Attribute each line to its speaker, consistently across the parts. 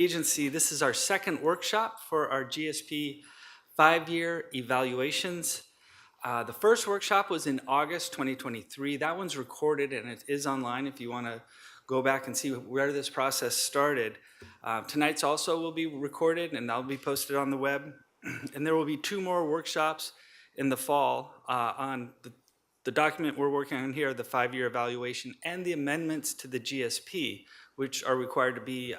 Speaker 1: Agency. This is our second workshop for our GSP 5-year evaluations. The first workshop was in August 2023. That one's recorded and it is online if you want to go back and see where this process started. Tonight's also will be recorded and that'll be posted on the web. And there will be 2 more workshops in the fall on the document we're working on here, the 5-year evaluation, and the amendments to the GSP, which are required to be,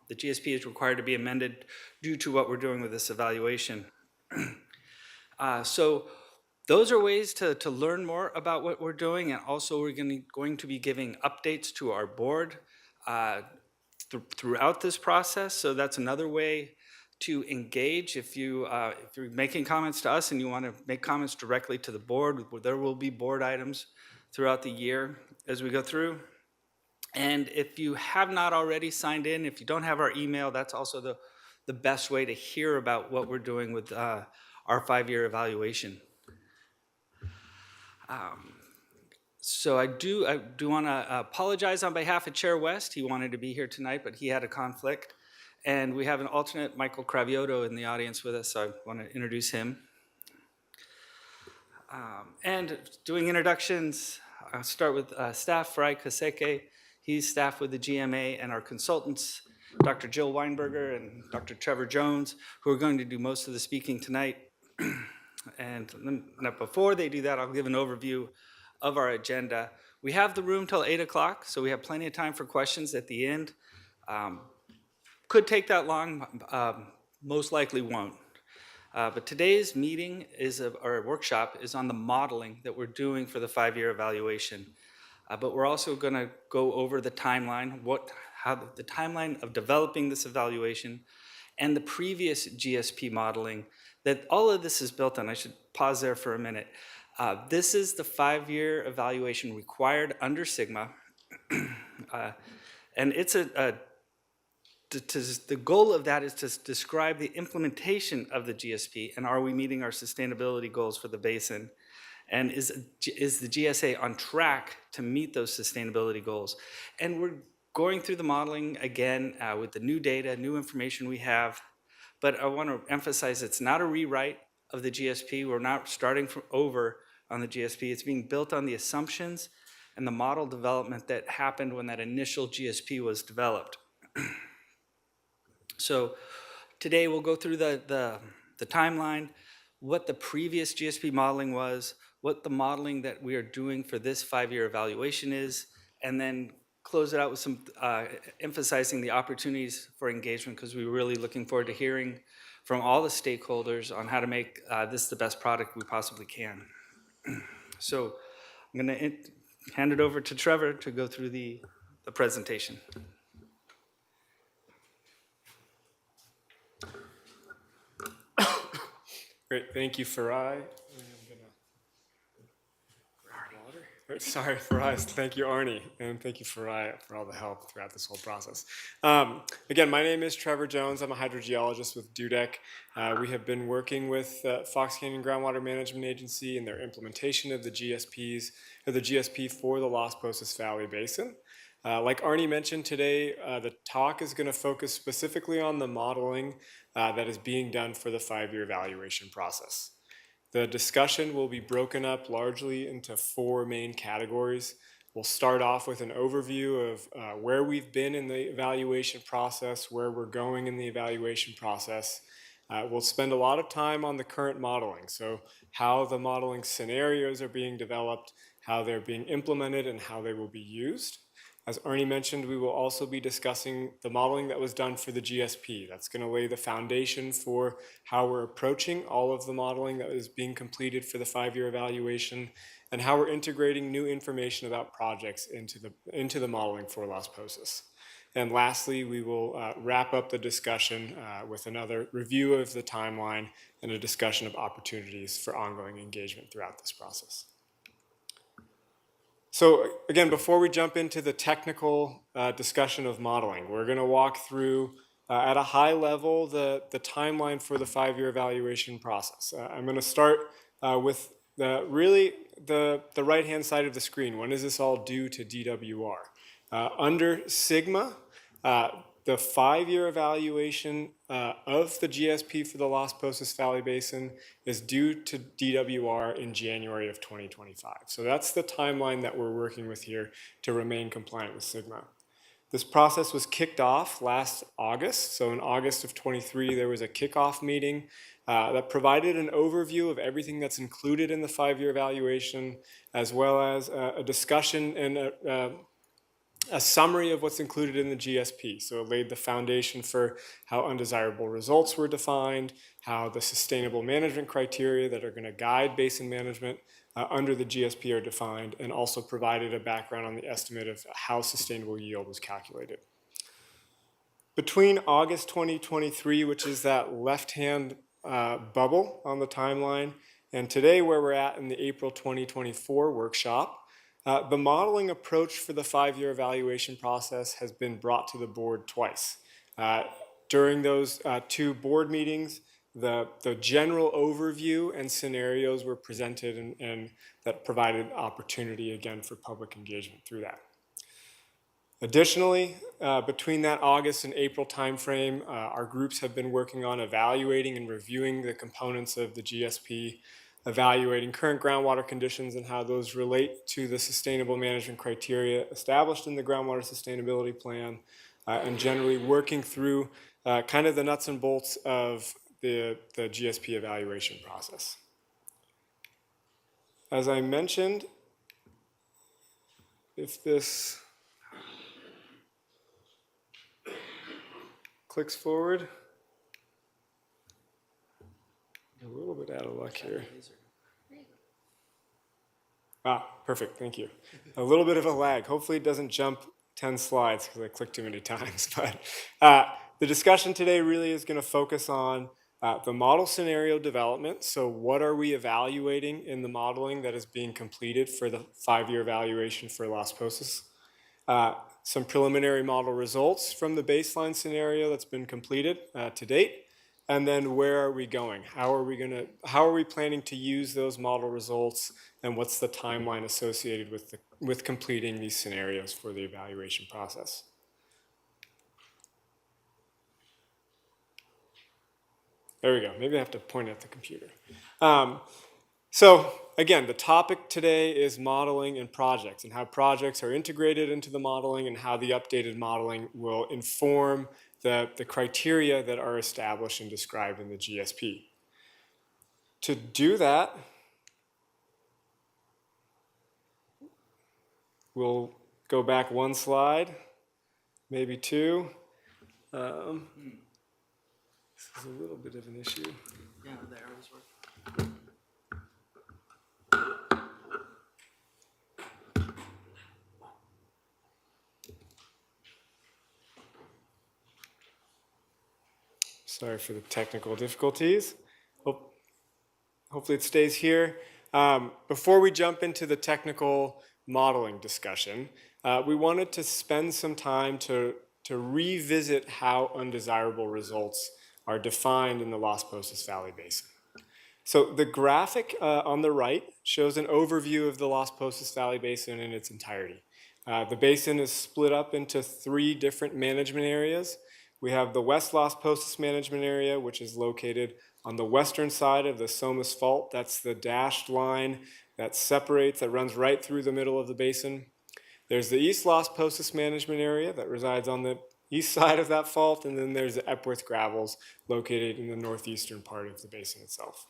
Speaker 1: the GSP is required to be amended due to what we're doing with this evaluation. So those are ways to learn more about what we're doing, and also we're going to be giving updates to our board throughout this process. So that's another way to engage. If you're making comments to us and you want to make comments directly to the board, there will be board items throughout the year as we go through. And if you have not already signed in, if you don't have our email, that's also the best way to hear about what we're doing with our 5-year evaluation. So I do want to apologize on behalf of Chair West. He wanted to be here tonight, but he had a conflict. And we have an alternate, Michael Cravioto, in the audience with us, so I want to introduce him. And doing introductions, I'll start with staff, Farai Kaseke. He's staff with the GMA, and our consultants, Dr. Jill Weinberger and Dr. Trevor Jones, who are going to do most of the speaking tonight. And before they do that, I'll give an overview of our agenda. We have the room till 8 o'clock, so we have plenty of time for questions at the end. Could take that long, most likely won't. But today's meeting or workshop is on the modeling that we're doing for the 5-year evaluation. But we're also going to go over the timeline, how the timeline of developing this evaluation and the previous GSP modeling that all of this is built on. I should pause there for a minute. This is the 5-year evaluation required under Sigma. And it's the goal of that is to describe the implementation of the GSP and are we meeting our sustainability goals for the basin? And is the GSA on track to meet those sustainability goals? And we're going through the modeling again with the new data, new information we have. But I want to emphasize it's not a rewrite of the GSP. We're not starting from over on the GSP. It's being built on the assumptions and the model development that happened when that initial GSP was developed. So today we'll go through the timeline, what the previous GSP modeling was, what the modeling that we are doing for this 5-year evaluation is, and then close it out with some emphasizing the opportunities for engagement, because we're really looking forward to hearing from all the stakeholders on how to make this the best product we possibly can. So I'm going to hand it over to Trevor to go through the presentation.
Speaker 2: Great, thank you, Farai. Sorry, Farai. Thank you, Arnie, and thank you, Farai, for all the help throughout this whole process. Again, my name is Trevor Jones. I'm a hydrogeologist with DUDEC. We have been working with Fox Canyon Groundwater Management Agency in their implementation of the GSPs, or the GSP for the Las Posas Valley Basin. Like Arnie mentioned today, the talk is going to focus specifically on the modeling that is being done for the 5-year evaluation process. The discussion will be broken up largely into 4 main categories. We'll start off with an overview of where we've been in the evaluation process, where we're going in the evaluation process. We'll spend a lot of time on the current modeling, so how the modeling scenarios are being developed, how they're being implemented, and how they will be used. As Arnie mentioned, we will also be discussing the modeling that was done for the GSP. That's going to lay the foundation for how we're approaching all of the modeling that is being completed for the 5-year evaluation, and how we're integrating new information about projects into the modeling for Las Posas. And lastly, we will wrap up the discussion with another review of the timeline and a discussion of opportunities for ongoing engagement throughout this process. So again, before we jump into the technical discussion of modeling, we're going to walk through at a high level the timeline for the 5-year evaluation process. I'm going to start with the right-hand side of the screen. When is this all due to DWR? Under Sigma, the the 5-year evaluation of the GSP for the Las Posas Valley Basin is due to DWR in January of 2025. So that's the timeline that we're working with here to remain compliant with SGMA. This process was kicked off last August. So in August of 23, there was a kickoff meeting that provided an overview of everything that's included in the 5-year evaluation, as well as a discussion and a summary of what's included in the GSP. So it laid the foundation for how undesirable results were defined, how the sustainable management criteria that are going to guide basin management under the GSP are defined, and also provided a background on the estimate of how sustainable yield was calculated. Between August 2023, which is that left-hand bubble on the timeline, and today where we're at in the April 2024 workshop, the modeling approach for the 5-year evaluation process has been brought to the board twice. During those 2 board meetings, the general overview and scenarios were presented, and that provided opportunity again for public engagement through that. Additionally, between that August and April timeframe, our groups have been working on evaluating and reviewing the components of the GSP, evaluating current groundwater conditions and how those relate to the sustainable management criteria established in the groundwater sustainability plan, and generally working through kind of the nuts and bolts of the GSP evaluation process. As I mentioned, if this clicks forward, a little bit out of luck here. Perfect, thank you. A little bit of a lag. Hopefully it doesn't jump 10 slides because I clicked too many times. But the discussion today really is going to focus on the model scenario development. So what are we evaluating in the modeling that is being completed for the 5-year evaluation for Las Posas? Some preliminary model results from the baseline scenario that's been completed to date. And then where are we going? How are we planning to use those model results, and what's the timeline associated with completing these scenarios for the evaluation process? There we go. Maybe I have to point at the computer. So again, the topic today is modeling and projects, and how projects are integrated into the modeling, and how the updated modeling will inform the criteria that are established and described in the GSP. To do that, we'll go back 1 slide, maybe 2. This is a little bit of an issue.
Speaker 1: Yeah, the arrows work.
Speaker 2: Sorry for the technical difficulties. Hopefully it stays here. Before we jump into the technical modeling discussion, we wanted to spend some time to revisit how undesirable results are defined in the Las Posas Valley Basin. So the graphic on the right shows an overview of the Las Posas Valley Basin in its entirety. The basin is split up into 3 different management areas. We have the West Las Posas management area, which is located on the western side of the Somas Fault. That's the dashed line that separates, that runs right through the middle of the basin. There's the East Las Posas management area that resides on the east side of that fault, and then there's the Epworth Gravels located in the northeastern part of the basin itself.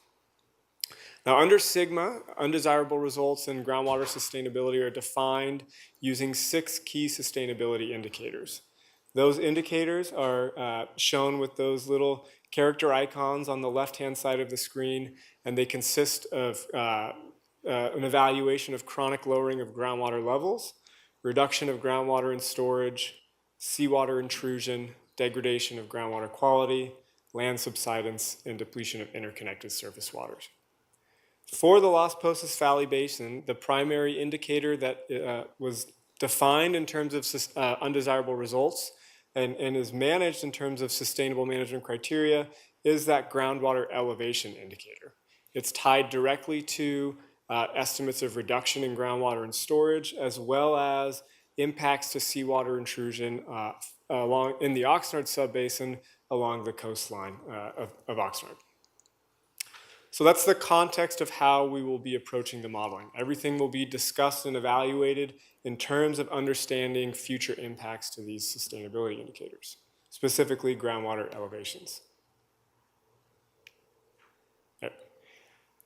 Speaker 2: Now, under SGMA, undesirable results in groundwater sustainability are defined using 6 key sustainability indicators. Those indicators are shown with those little character icons on the left-hand side of the screen, and they consist of an evaluation of chronic lowering of groundwater levels, reduction of groundwater in storage, seawater intrusion, degradation of groundwater quality, land subsidence, and depletion of interconnected surface waters. For the Las Posas Valley Basin, the primary indicator that was defined in terms of undesirable results and is managed in terms of sustainable management criteria is that groundwater elevation indicator. It's tied directly to estimates of reduction in groundwater and storage, as well as impacts to seawater intrusion along in the Oxnard subbasin along the coastline of Oxnard. So that's the context of how we will be approaching the modeling. Everything will be discussed and evaluated in terms of understanding future impacts to these sustainability indicators, specifically groundwater elevations. Okay.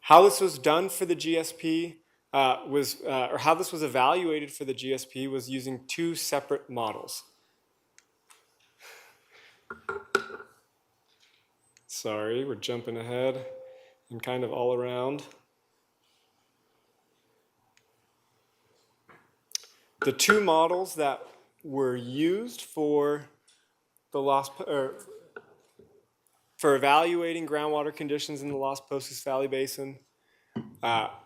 Speaker 2: How this was done for the GSP or how this was evaluated for the GSP was using two separate models. Sorry, we're jumping ahead and kind of all around. The two models that were used for for evaluating groundwater conditions in the Las Posas Valley Basin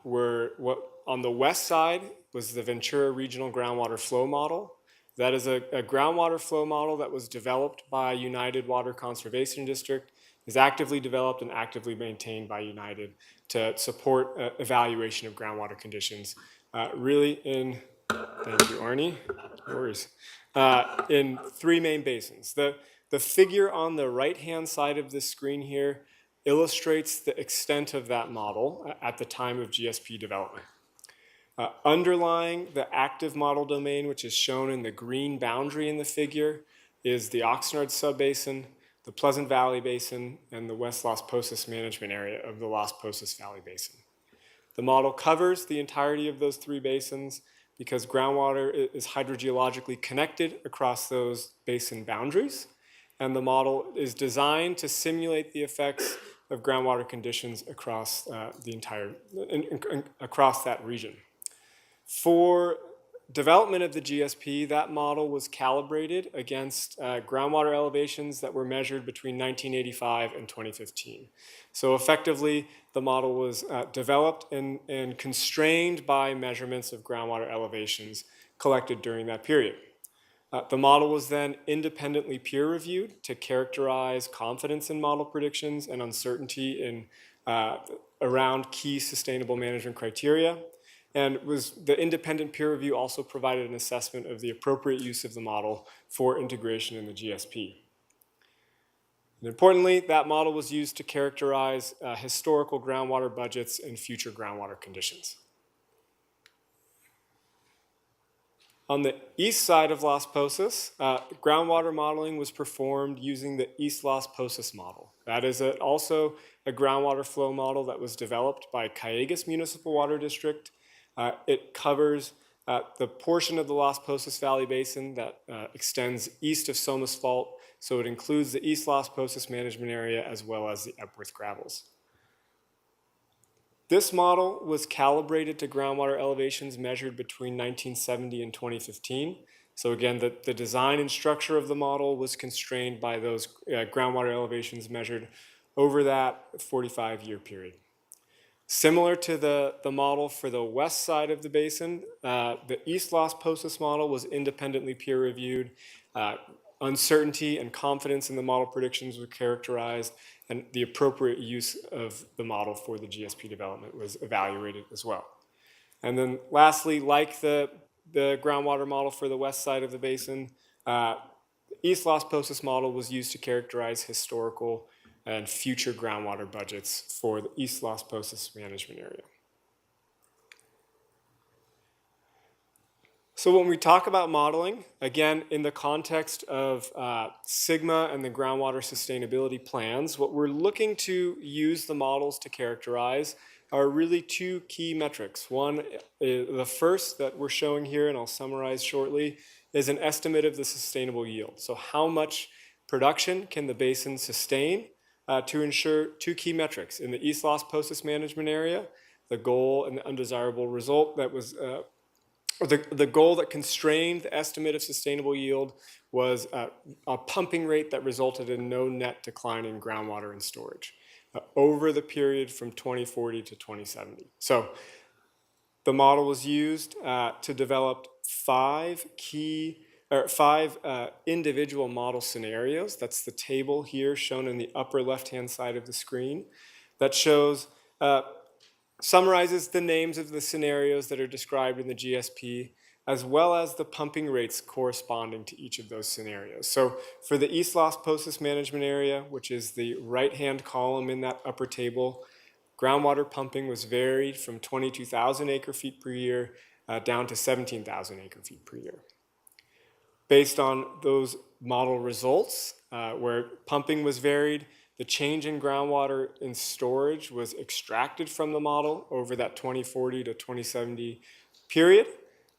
Speaker 2: were what on the west side was the Ventura Regional Groundwater Flow Model. That is a groundwater flow model that was developed by United Water Conservation District, is actively developed and actively maintained by United to support evaluation of groundwater conditions. Really in, thank you, Arnie, no worries, in three main basins. The figure on the right-hand side of this screen here illustrates the extent of that model at the time of GSP development. Underlying the active model domain, which is shown in the green boundary in the figure, is the Oxnard subbasin, the Pleasant Valley Basin, and the West Las Posas management area of the Las Posas Valley Basin. The model covers the entirety of those three basins because groundwater is hydrogeologically connected across those basin boundaries, and the model is designed to simulate the effects of groundwater conditions across across that region. For development of the GSP, that model was calibrated against groundwater elevations that were measured between 1985 and 2015. So effectively, the model was developed and constrained by measurements of groundwater elevations collected during that period. The model was then independently peer-reviewed to characterize confidence in model predictions and uncertainty in around key sustainable management criteria. And the independent peer review also provided an assessment of the appropriate use of the model for integration in the GSP. And importantly, that model was used to characterize historical groundwater budgets and future groundwater conditions. On the east side of Las Posas, groundwater modeling was performed using the East Las Posas model. That is also a groundwater flow model that was developed by Callegas Municipal Water District. It covers the portion of the Las Posas Valley Basin that extends east of Somas Fault, so it includes the East Las Posas management area as well as the Epworth Gravels. This model was calibrated to groundwater elevations measured between 1970 and 2015. So again, the design and structure of the model was constrained by those groundwater elevations measured over that 45-year period. Similar to the model for the west side of the basin, the East Las Posas model was independently peer-reviewed. Uncertainty and confidence in the model predictions were characterized, and the appropriate use of the model for the GSP development was evaluated as well. And then lastly, like the groundwater model for the west side of the basin, East Las Posas model was used to characterize historical and future groundwater budgets for the East Las Posas management area. So when we talk about modeling, again, in the context of SGMA and the groundwater sustainability plans, what we're looking to use the models to characterize are really two key metrics. One, the first that we're showing here, and I'll summarize shortly, is an estimate of the sustainable yield. So how much production can the basin sustain to ensure two key metrics. In the East Las Posas management area, the goal and the undesirable result that was the goal that constrained the estimate of sustainable yield was a pumping rate that resulted in no net decline in groundwater and storage over the period from 2040 to 2070. So the model was used to develop five individual model scenarios. That's the table here shown in the upper left-hand side of the screen that shows summarizes the names of the scenarios that are described in the GSP. as well as the pumping rates corresponding to each of those scenarios. So for the East Las Posas management area, which is the right-hand column in that upper table, groundwater pumping was varied from 22,000 acre-feet per year down to 17,000 acre-feet per year. Based on those model results, where pumping was varied, the change in groundwater in storage was extracted from the model over that 2040 to 2070 period,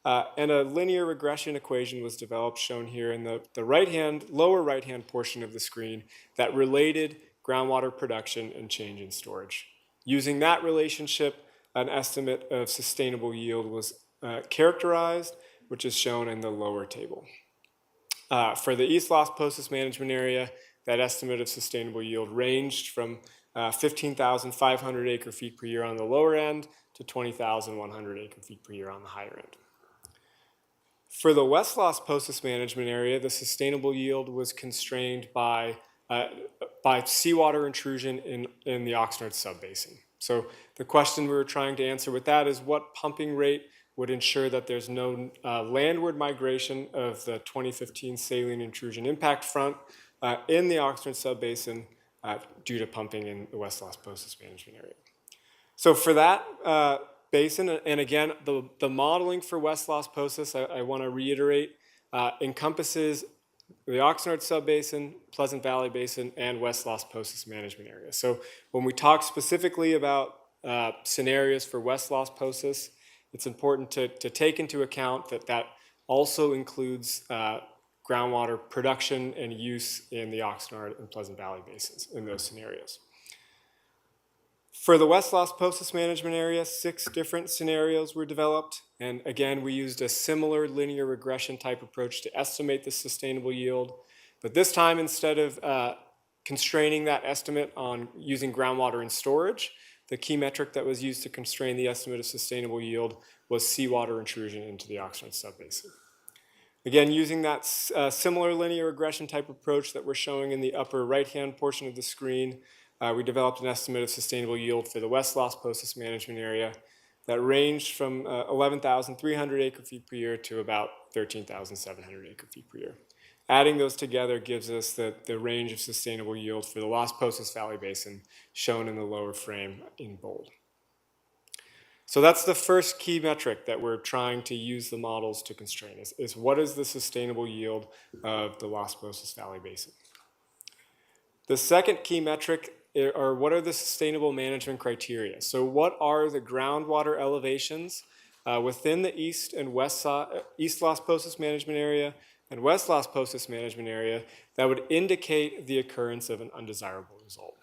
Speaker 2: and a linear regression equation was developed, shown here in the lower right-hand portion of the screen, that related groundwater production and change in storage. Using that relationship, an estimate of sustainable yield was characterized, which is shown in the lower table. For the East Las Posas management area, that estimate of sustainable yield ranged from 15,500 acre-feet per year on the lower end to 20,100 acre-feet per year on the higher end. For the West Las Posas management area, the sustainable yield was constrained by seawater intrusion in the Oxnard subbasin. So the question we were trying to answer with that is, what pumping rate would ensure that there's no landward migration of the 2015 saline intrusion impact front in the Oxnard subbasin due to pumping in the West Las Posas management area. So for that basin, and again, the modeling for West Las Posas, I want to reiterate, encompasses the Oxnard subbasin, Pleasant Valley Basin, and West Las Posas management area. So when we talk specifically about scenarios for West Las Posas, it's important to take into account that also includes groundwater production and use in the Oxnard and Pleasant Valley basins in those scenarios. For the West Las Posas management area, 6 different scenarios were developed. And again, we used a similar linear regression type approach to estimate the sustainable yield. But this time, instead of constraining that estimate on using groundwater in storage, the key metric that was used to constrain the estimate of sustainable yield was seawater intrusion into the Oxnard subbasin. Again, using that similar linear regression type approach that we're showing in the upper right-hand portion of the screen, we developed an estimate of sustainable yield for the West Las Posas management area that ranged from 11,300 acre-feet per year to about 13,700 acre-feet per year. Adding those together gives us the range of sustainable yield for the Las Posas Valley Basin, shown in the lower frame in bold. So that's the first key metric that we're trying to use the models to constrain, is what is the sustainable yield of the Las Posas Valley Basin. The second key metric are what are the sustainable management criteria. So what are the groundwater elevations within the East Las Posas management area and West Las Posas management area that would indicate the occurrence of an undesirable result.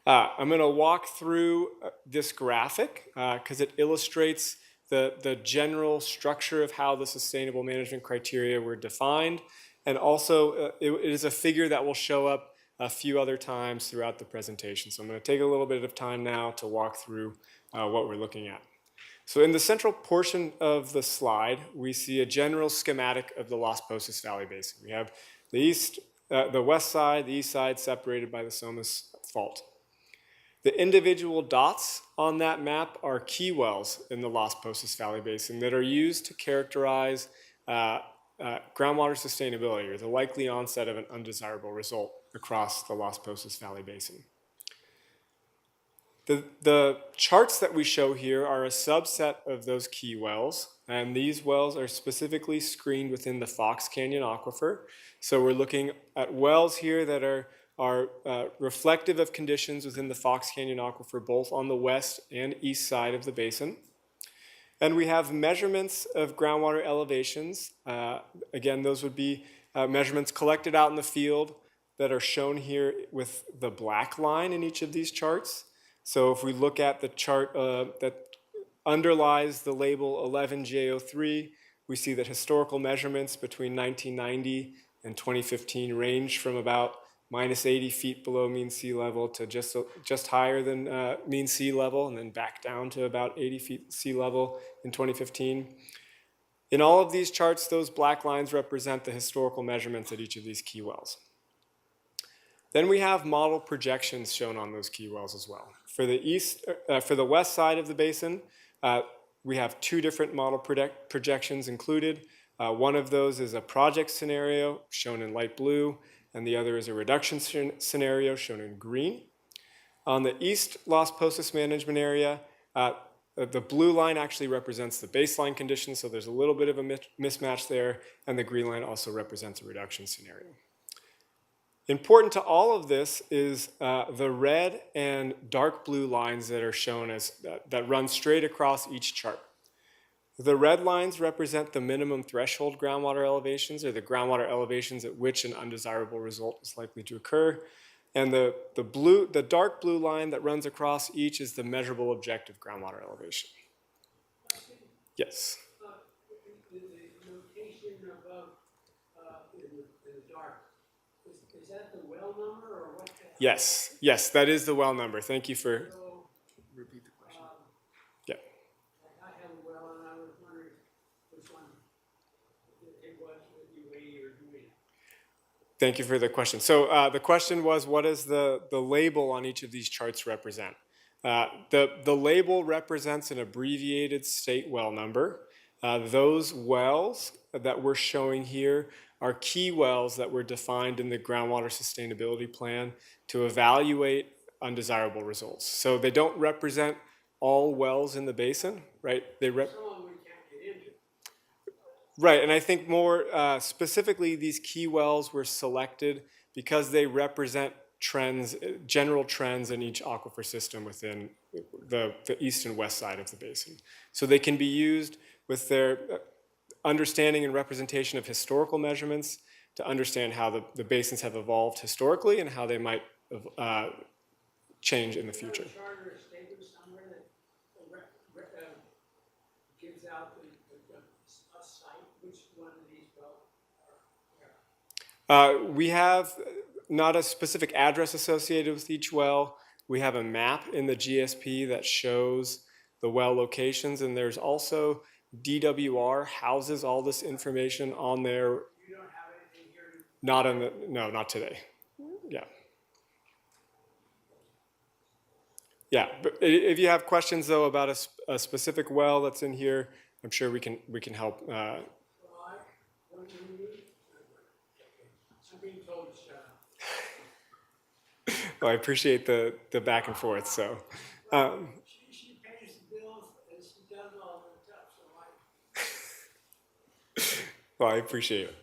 Speaker 2: I'm going to walk through this graphic because it illustrates the general structure of how the sustainable management criteria were defined, and also it is a figure that will show up a few other times throughout the presentation. So I'm going to take a little bit of time now to walk through what we're looking at. So in the central portion of the slide, we see a general schematic of the Las Posas Valley Basin. We have the west side, the east side separated by the Somas Fault. The individual dots on that map are key wells in the Las Posas Valley Basin that are used to characterize groundwater sustainability, or the likely onset of an undesirable result across the Las Posas Valley Basin. The charts that we show here are a subset of those key wells, and these wells are specifically screened within the Fox Canyon Aquifer. So we're looking at wells here that are reflective of conditions within the Fox Canyon Aquifer, both on the west and east side of the basin. And we have measurements of groundwater elevations. Again, those would be measurements collected out in the field that are shown here with the black line in each of these charts. So if we look at the chart that underlies the label 11J03, we see that historical measurements between 1990 and 2015 range from about minus 80 feet below mean sea level to just higher than mean sea level, and then back down to about 80 feet sea level in 2015. In all of these charts, those black lines represent the historical measurements at each of these key wells. Then we have model projections shown on those key wells as well. For the west side of the basin, we have two different model projections included. One of those is a project scenario shown in light blue, and the other is a reduction scenario shown in green. On the East Las Posas management area, the blue line actually represents the baseline conditions, so there's a little bit of a mismatch there, and the green line also represents a reduction scenario. Important to all of this is the red and dark blue lines that are shown as that run straight across each chart. The red lines represent the minimum threshold groundwater elevations, or the groundwater elevations at which an undesirable result is likely to occur. And the dark blue line that runs across each is the measurable objective groundwater elevation. Yes?
Speaker 3: The notation above in the dark, is that the well number or what?
Speaker 2: Yes, that is the well number. Thank you for...
Speaker 1: Repeat the question.
Speaker 2: Yeah.
Speaker 3: I have a well and I was wondering which one it was that you were doing.
Speaker 2: Thank you for the question. So the question was, what does the label on each of these charts represent? The label represents an abbreviated state well number. Those wells that we're showing here are key wells that were defined in the groundwater sustainability plan to evaluate undesirable results. So they don't represent all wells in the basin, right?
Speaker 3: Some of them we can't get into.
Speaker 2: Right, and I think more specifically, these key wells were selected because they represent trends, general trends in each aquifer system within the east and west side of the basin. So they can be used with their understanding and representation of historical measurements to understand how the basins have evolved historically and how they might change in the future.
Speaker 3: Is there a chart or a statement somewhere that gives out a site, which one of these wells are where?
Speaker 2: We have not a specific address associated with each well. We have a map in the GSP that shows the well locations, and there's also DWR houses all this information on there.
Speaker 3: You don't have anything here?
Speaker 2: No, not today. Yeah. Yeah, but if you have questions though about a specific well that's in here, I'm sure we can help.
Speaker 3: I'm being told to shut up.
Speaker 2: Well, I appreciate the back and forth. So,
Speaker 3: She pays the bills and she does all the stuff, so
Speaker 2: well, I appreciate it.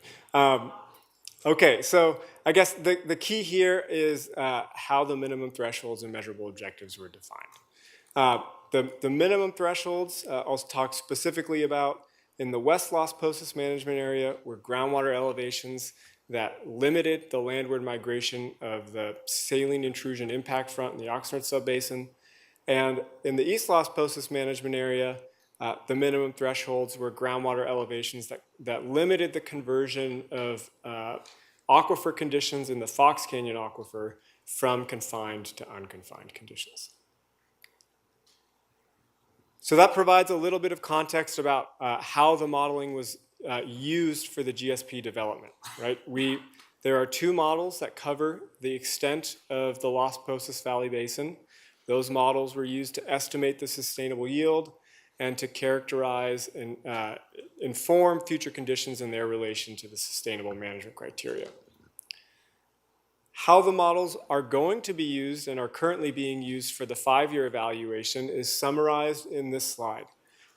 Speaker 2: Okay, so I guess the key here is how the minimum thresholds and measurable objectives were defined. The minimum thresholds I'll talk specifically about in the West Las Posas management area were groundwater elevations that limited the landward migration of the saline intrusion impact front in the Oxnard subbasin. And in the East Las Posas management area, the minimum thresholds were groundwater elevations that limited the conversion of aquifer conditions in the Fox Canyon aquifer from confined to unconfined conditions. So that provides a little bit of context about how the modeling was used for the GSP development, right? There are two models that cover the extent of the Las Posas Valley Basin. Those models were used to estimate the sustainable yield and to characterize and inform future conditions in their relation to the sustainable management criteria. How the models are going to be used and are currently being used for the 5-year evaluation is summarized in this slide.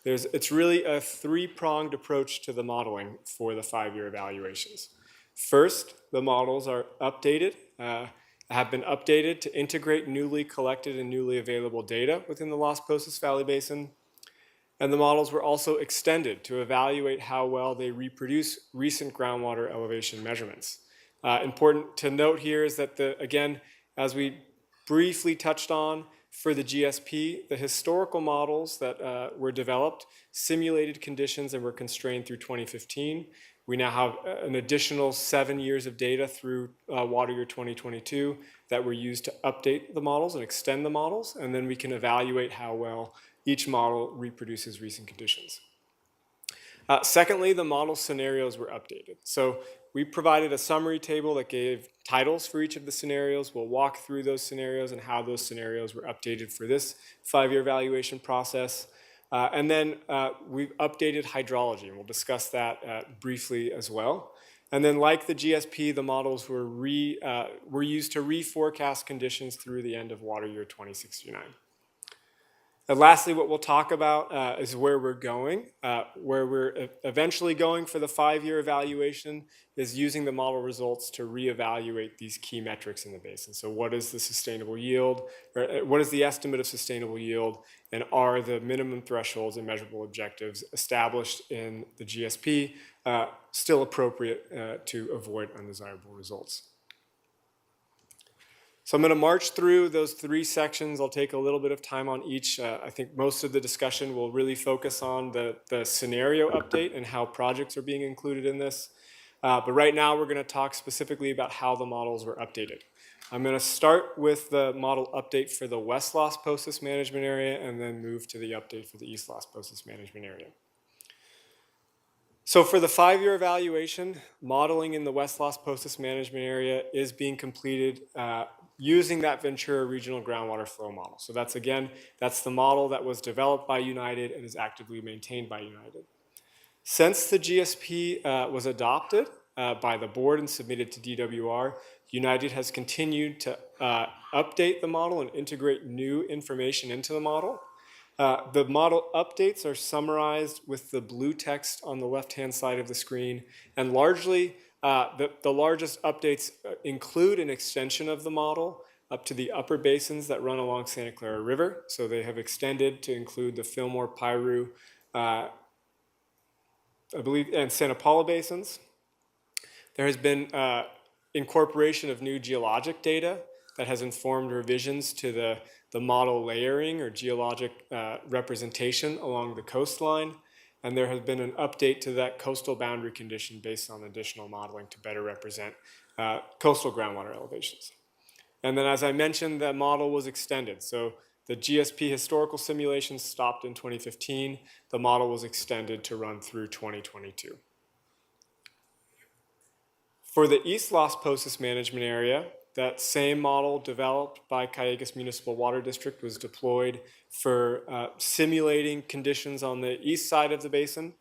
Speaker 2: It's really a three-pronged approach to the modeling for the 5-year evaluations. First, the models are updated, have been updated to integrate newly collected and newly available data within the Las Posas Valley Basin. And the models were also extended to evaluate how well they reproduce recent groundwater elevation measurements. Important to note here is that, again, as we briefly touched on for the GSP, the historical models that were developed simulated conditions and were constrained through 2015. We now have an additional 7 years of data through water year 2022 that were used to update the models and extend the models, and then we can evaluate how well each model reproduces recent conditions. Secondly, the model scenarios were updated. So we provided a summary table that gave titles for each of the scenarios. We'll walk through those scenarios and how those scenarios were updated for this 5-year evaluation process. And then we've updated hydrology, and we'll discuss that briefly as well. And then like the GSP, the models were used to reforecast conditions through the end of water year 2069. And lastly, what we'll talk about is where we're going. Where we're eventually going for the 5-year evaluation is using the model results to reevaluate these key metrics in the basin. So what is the sustainable yield, or what is the estimate of sustainable yield, and are the minimum thresholds and measurable objectives established in the GSP still appropriate to avoid undesirable results? So I'm going to march through those 3 sections. I'll take a little bit of time on each. I think most of the discussion will really focus on the scenario update and how projects are being included in this. But right now we're going to talk specifically about how the models were updated. I'm going to start with the model update for the West Los Posas management area and then move to the update for the East Los Posas management area. So for the 5-year evaluation, modeling in the West Los Posas management area is being completed using that Ventura Regional Groundwater Flow Model. So that's the model that was developed by United and is actively maintained by United. Since the GSP was adopted by the board and submitted to DWR, United has continued to update the model and integrate new information into the model. The model updates are summarized with the blue text on the left-hand side of the screen, and largely the largest updates include an extension of the model up to the upper basins that run along Santa Clara River. So they have extended to include the Fillmore, Piru, I believe, and Santa Paula basins. There has been incorporation of new geologic data that has informed revisions to the model layering or geologic representation along the coastline. And there has been an update to that coastal boundary condition based on additional modeling to better represent coastal groundwater elevations. And then, as I mentioned, that model was extended. So the GSP historical simulations stopped in 2015. The model was extended to run through 2022. For the East Los Posas management area, that same model developed by Callegas Municipal Water District was deployed for simulating conditions on the east side of the basin.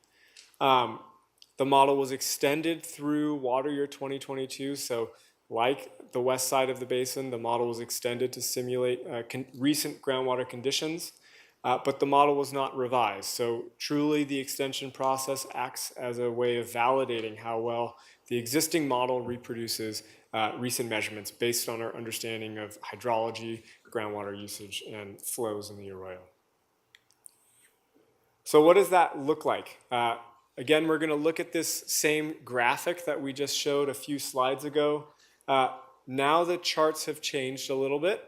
Speaker 2: The model was extended through water year 2022. So like the west side of the basin, the model was extended to simulate recent groundwater conditions, but the model was not revised. So truly the extension process acts as a way of validating how well the existing model reproduces recent measurements based on our understanding of hydrology, groundwater usage, and flows in the arroyo. So what does that look like? Again, we're going to look at this same graphic that we just showed a few slides ago. Now the charts have changed a little bit.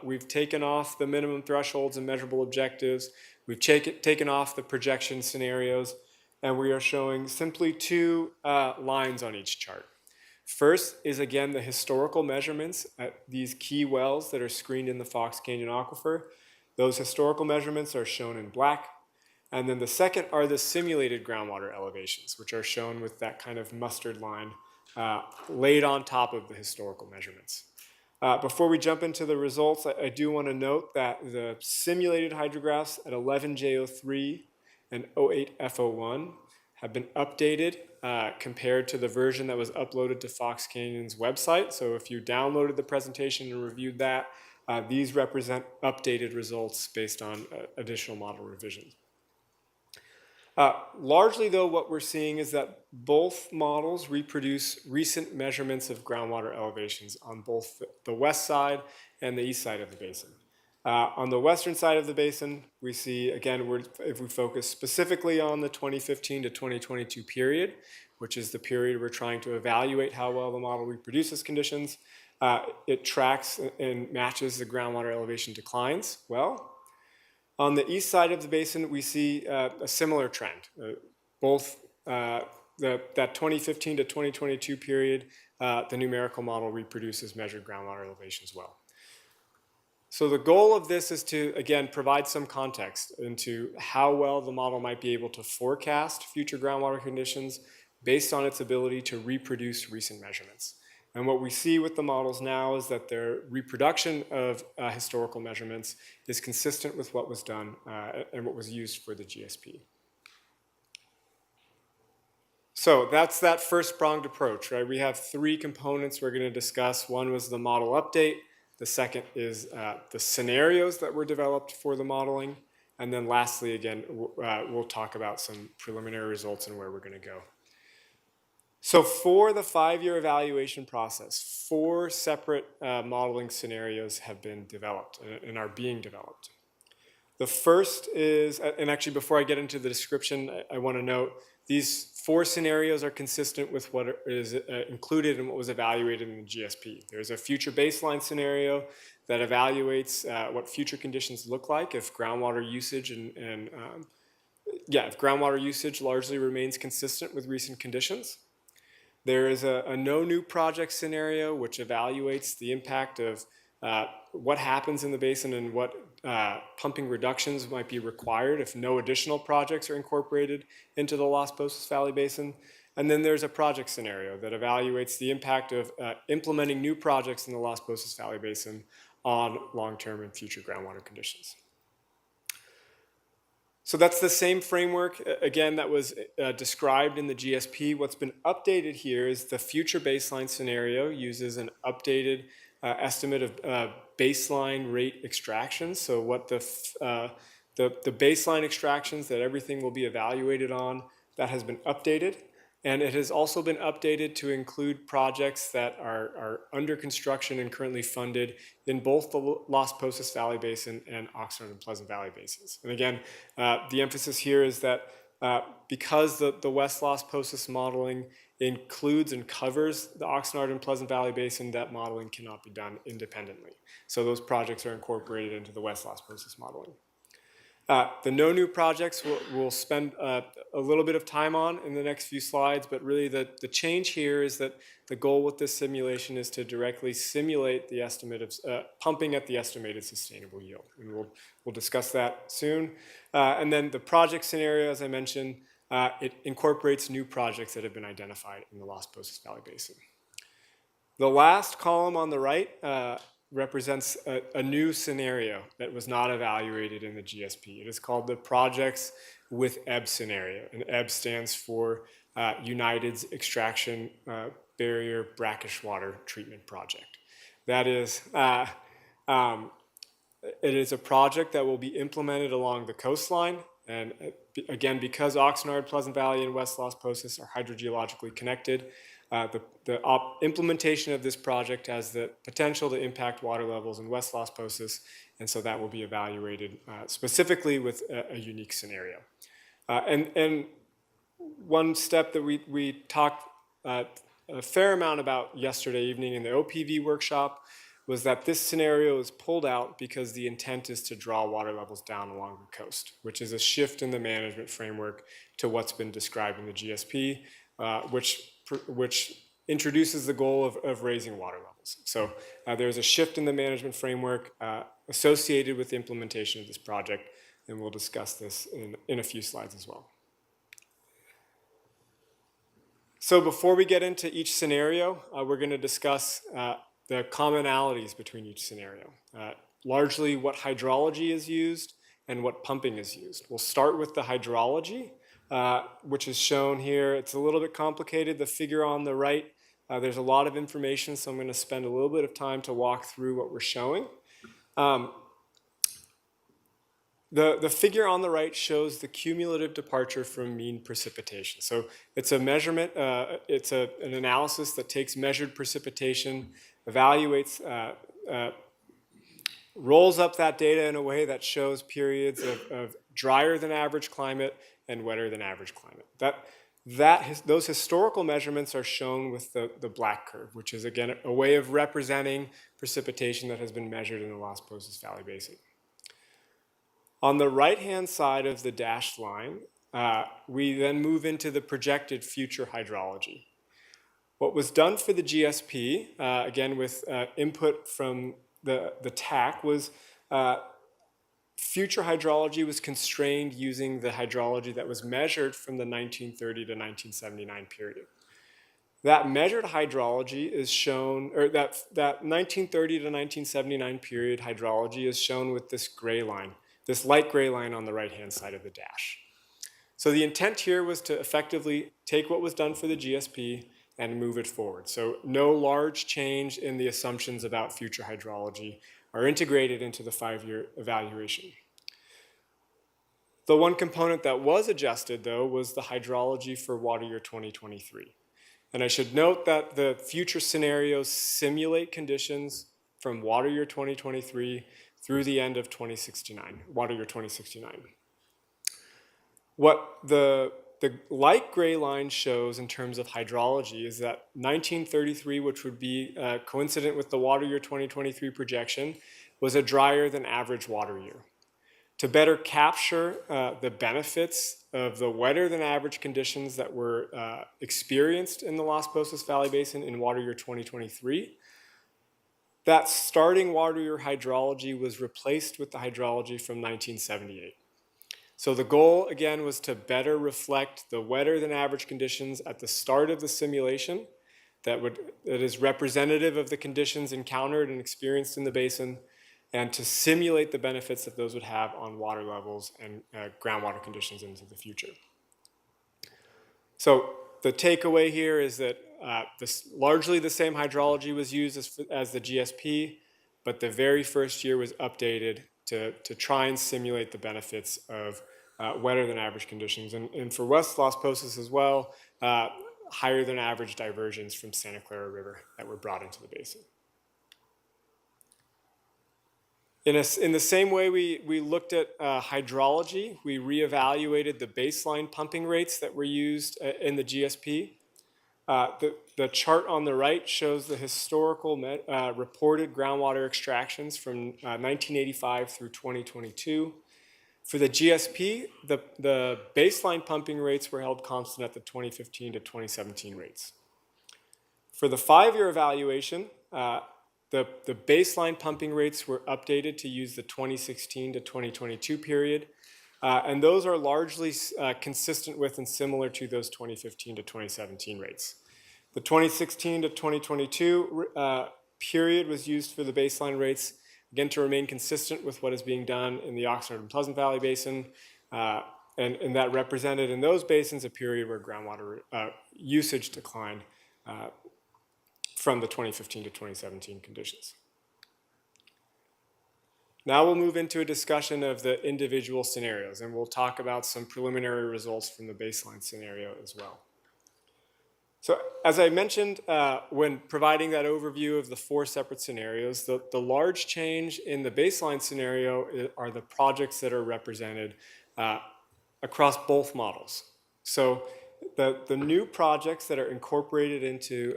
Speaker 2: We've taken off the minimum thresholds and measurable objectives. We've taken off the projection scenarios, and we are showing simply 2 lines on each chart. First is, again, the historical measurements at these key wells that are screened in the Fox Canyon Aquifer. Those historical measurements are shown in black. And then the second are the simulated groundwater elevations, which are shown with that kind of mustard line laid on top of the historical measurements. Before we jump into the results, I do want to note that the simulated hydrographs at 11J03 and 08F01 have been updated compared to the version that was uploaded to Fox Canyon's website. So if you downloaded the presentation and reviewed that, these represent updated results based on additional model revisions. Largely, though, what we're seeing is that both models reproduce recent measurements of groundwater elevations on both the west side and the east side of the basin. On the western side of the basin, we see, again, if we focus specifically on the 2015 to 2022 period, which is the period we're trying to evaluate how well the model reproduces conditions, it tracks and matches the groundwater elevation declines well. On the east side of the basin, we see a similar trend. Both that 2015 to 2022 period, the numerical model reproduces measured groundwater elevations well. So the goal of this is to, again, provide some context into how well the model might be able to forecast future groundwater conditions based on its ability to reproduce recent measurements. And what we see with the models now is that their reproduction of historical measurements is consistent with what was done and what was used for the GSP. So that's that first-pronged approach, right? We have three components we're going to discuss. One was the model update. The second is the scenarios that were developed for the modeling. And then lastly, again, we'll talk about some preliminary results and where we're going to go. So for the 5-year evaluation process, 4 separate modeling scenarios have been developed and are being developed. The first is, and actually before I get into the description, I want to note these 4 scenarios are consistent with what is included in what was evaluated in the GSP. There's a future baseline scenario that evaluates what future conditions look like if groundwater usage if groundwater usage largely remains consistent with recent conditions. There is a no new project scenario which evaluates the impact of what happens in the basin and what pumping reductions might be required if no additional projects are incorporated into the Las Posas Valley Basin. And then there's a project scenario that evaluates the impact of implementing new projects in the Las Posas Valley Basin on long-term and future groundwater conditions. So that's the same framework, again, that was described in the GSP. What's been updated here is the future baseline scenario uses an updated estimate of baseline rate extractions. So what the baseline extractions that everything will be evaluated on, that has been updated. And it has also been updated to include projects that are under construction and currently funded in both the Las Posas Valley Basin and Oxnard and Pleasant Valley Basins. And again, the emphasis here is that because the West Las Posas modeling includes and covers the Oxnard and Pleasant Valley Basin, that modeling cannot be done independently. So those projects are incorporated into the West Las Posas modeling. The no new projects we'll spend a little bit of time on in the next few slides, but really the change here is that the goal with this simulation is to directly simulate the estimate of pumping at the estimated sustainable yield. And we'll discuss that soon. And then the project scenario, as I mentioned, it incorporates new projects that have been identified in the Las Posas Valley Basin. The last column on the right represents a new scenario that was not evaluated in the GSP. It is called the Projects with EB scenario, and EB stands for United's Extraction Barrier Brackish Water Treatment Project. That is, it is a project that will be implemented along the coastline, and again, because Oxnard, Pleasant Valley, and West Las Posas are hydrogeologically connected, the implementation of this project has the potential to impact water levels in West Las Posas, and so that will be evaluated specifically with a unique scenario. And one step that we talked a fair amount about yesterday evening in the OPV workshop was that this scenario is pulled out because the intent is to draw water levels down along the coast, which is a shift in the management framework to what's been described in the GSP, which introduces the goal of raising water levels. So there's a shift in the management framework associated with the implementation of this project, and we'll discuss this in a few slides as well. So before we get into each scenario, we're going to discuss the commonalities between each scenario. Largely what hydrology is used and what pumping is used. We'll start with the hydrology, which is shown here. It's a little bit complicated. The figure on the right, there's a lot of information, so I'm going to spend a little bit of time to walk through what we're showing. The figure on the right shows the cumulative departure from mean precipitation. So it's a measurement, it's an analysis that takes measured precipitation, evaluates, rolls up that data in a way that shows periods of drier than average climate and wetter than average climate. Those historical measurements are shown with the black curve, which is again a way of representing precipitation that has been measured in the Las Posas Valley Basin. On the right-hand side of the dashed line, we then move into the projected future hydrology. What was done for the GSP, again with input from the TAC, was future hydrology was constrained using the hydrology that was measured from the 1930 to 1979 period. That measured hydrology is shown, or that 1930 to 1979 period hydrology is shown with this gray line, this light gray line on the right-hand side of the dash. So the intent here was to effectively take what was done for the GSP and move it forward. So no large change in the assumptions about future hydrology are integrated into the 5-year evaluation. The one component that was adjusted, though, was the hydrology for water year 2023. And I should note that the future scenarios simulate conditions from water year 2023 through the end of 2069, water year 2069. What the light gray line shows in terms of hydrology is that 1933, which would be coincident with the water year 2023 projection, was a drier than average water year. To better capture the benefits of the wetter than average conditions that were experienced in the Las Posas Valley Basin in water year 2023, that starting water year hydrology was replaced with the hydrology from 1978. So the goal, again, was to better reflect the wetter than average conditions at the start of the simulation that is representative of the conditions encountered and experienced in the basin, and to simulate the benefits that those would have on water levels and groundwater conditions into the future. So the takeaway here is that largely the same hydrology was used as the GSP, but the very first year was updated to try and simulate the benefits of wetter than average conditions. And for West Las Posas as well, higher than average diversions from Santa Clara River that were brought into the basin. In the same way we looked at hydrology, we reevaluated the baseline pumping rates that were used in the GSP. The chart on the right shows the historical reported groundwater extractions from 1985 through 2022. For the GSP, the baseline pumping rates were held constant at the 2015 to 2017 rates. For the 5-year evaluation, the baseline pumping rates were updated to use the 2016 to 2022 period, and those are largely consistent with and similar to those 2015 to 2017 rates. The 2016 to 2022 period was used for the baseline rates, again, to remain consistent with what is being done in the Oxnard and Pleasant Valley Basin, and that represented in those basins a period where groundwater usage declined from the 2015 to 2017 conditions. Now we'll move into a discussion of the individual scenarios, and we'll talk about some preliminary results from the baseline scenario as well. So as I mentioned when providing that overview of the 4 separate scenarios, the large change in the baseline scenario are the projects that are represented across both models. So the new projects that are incorporated into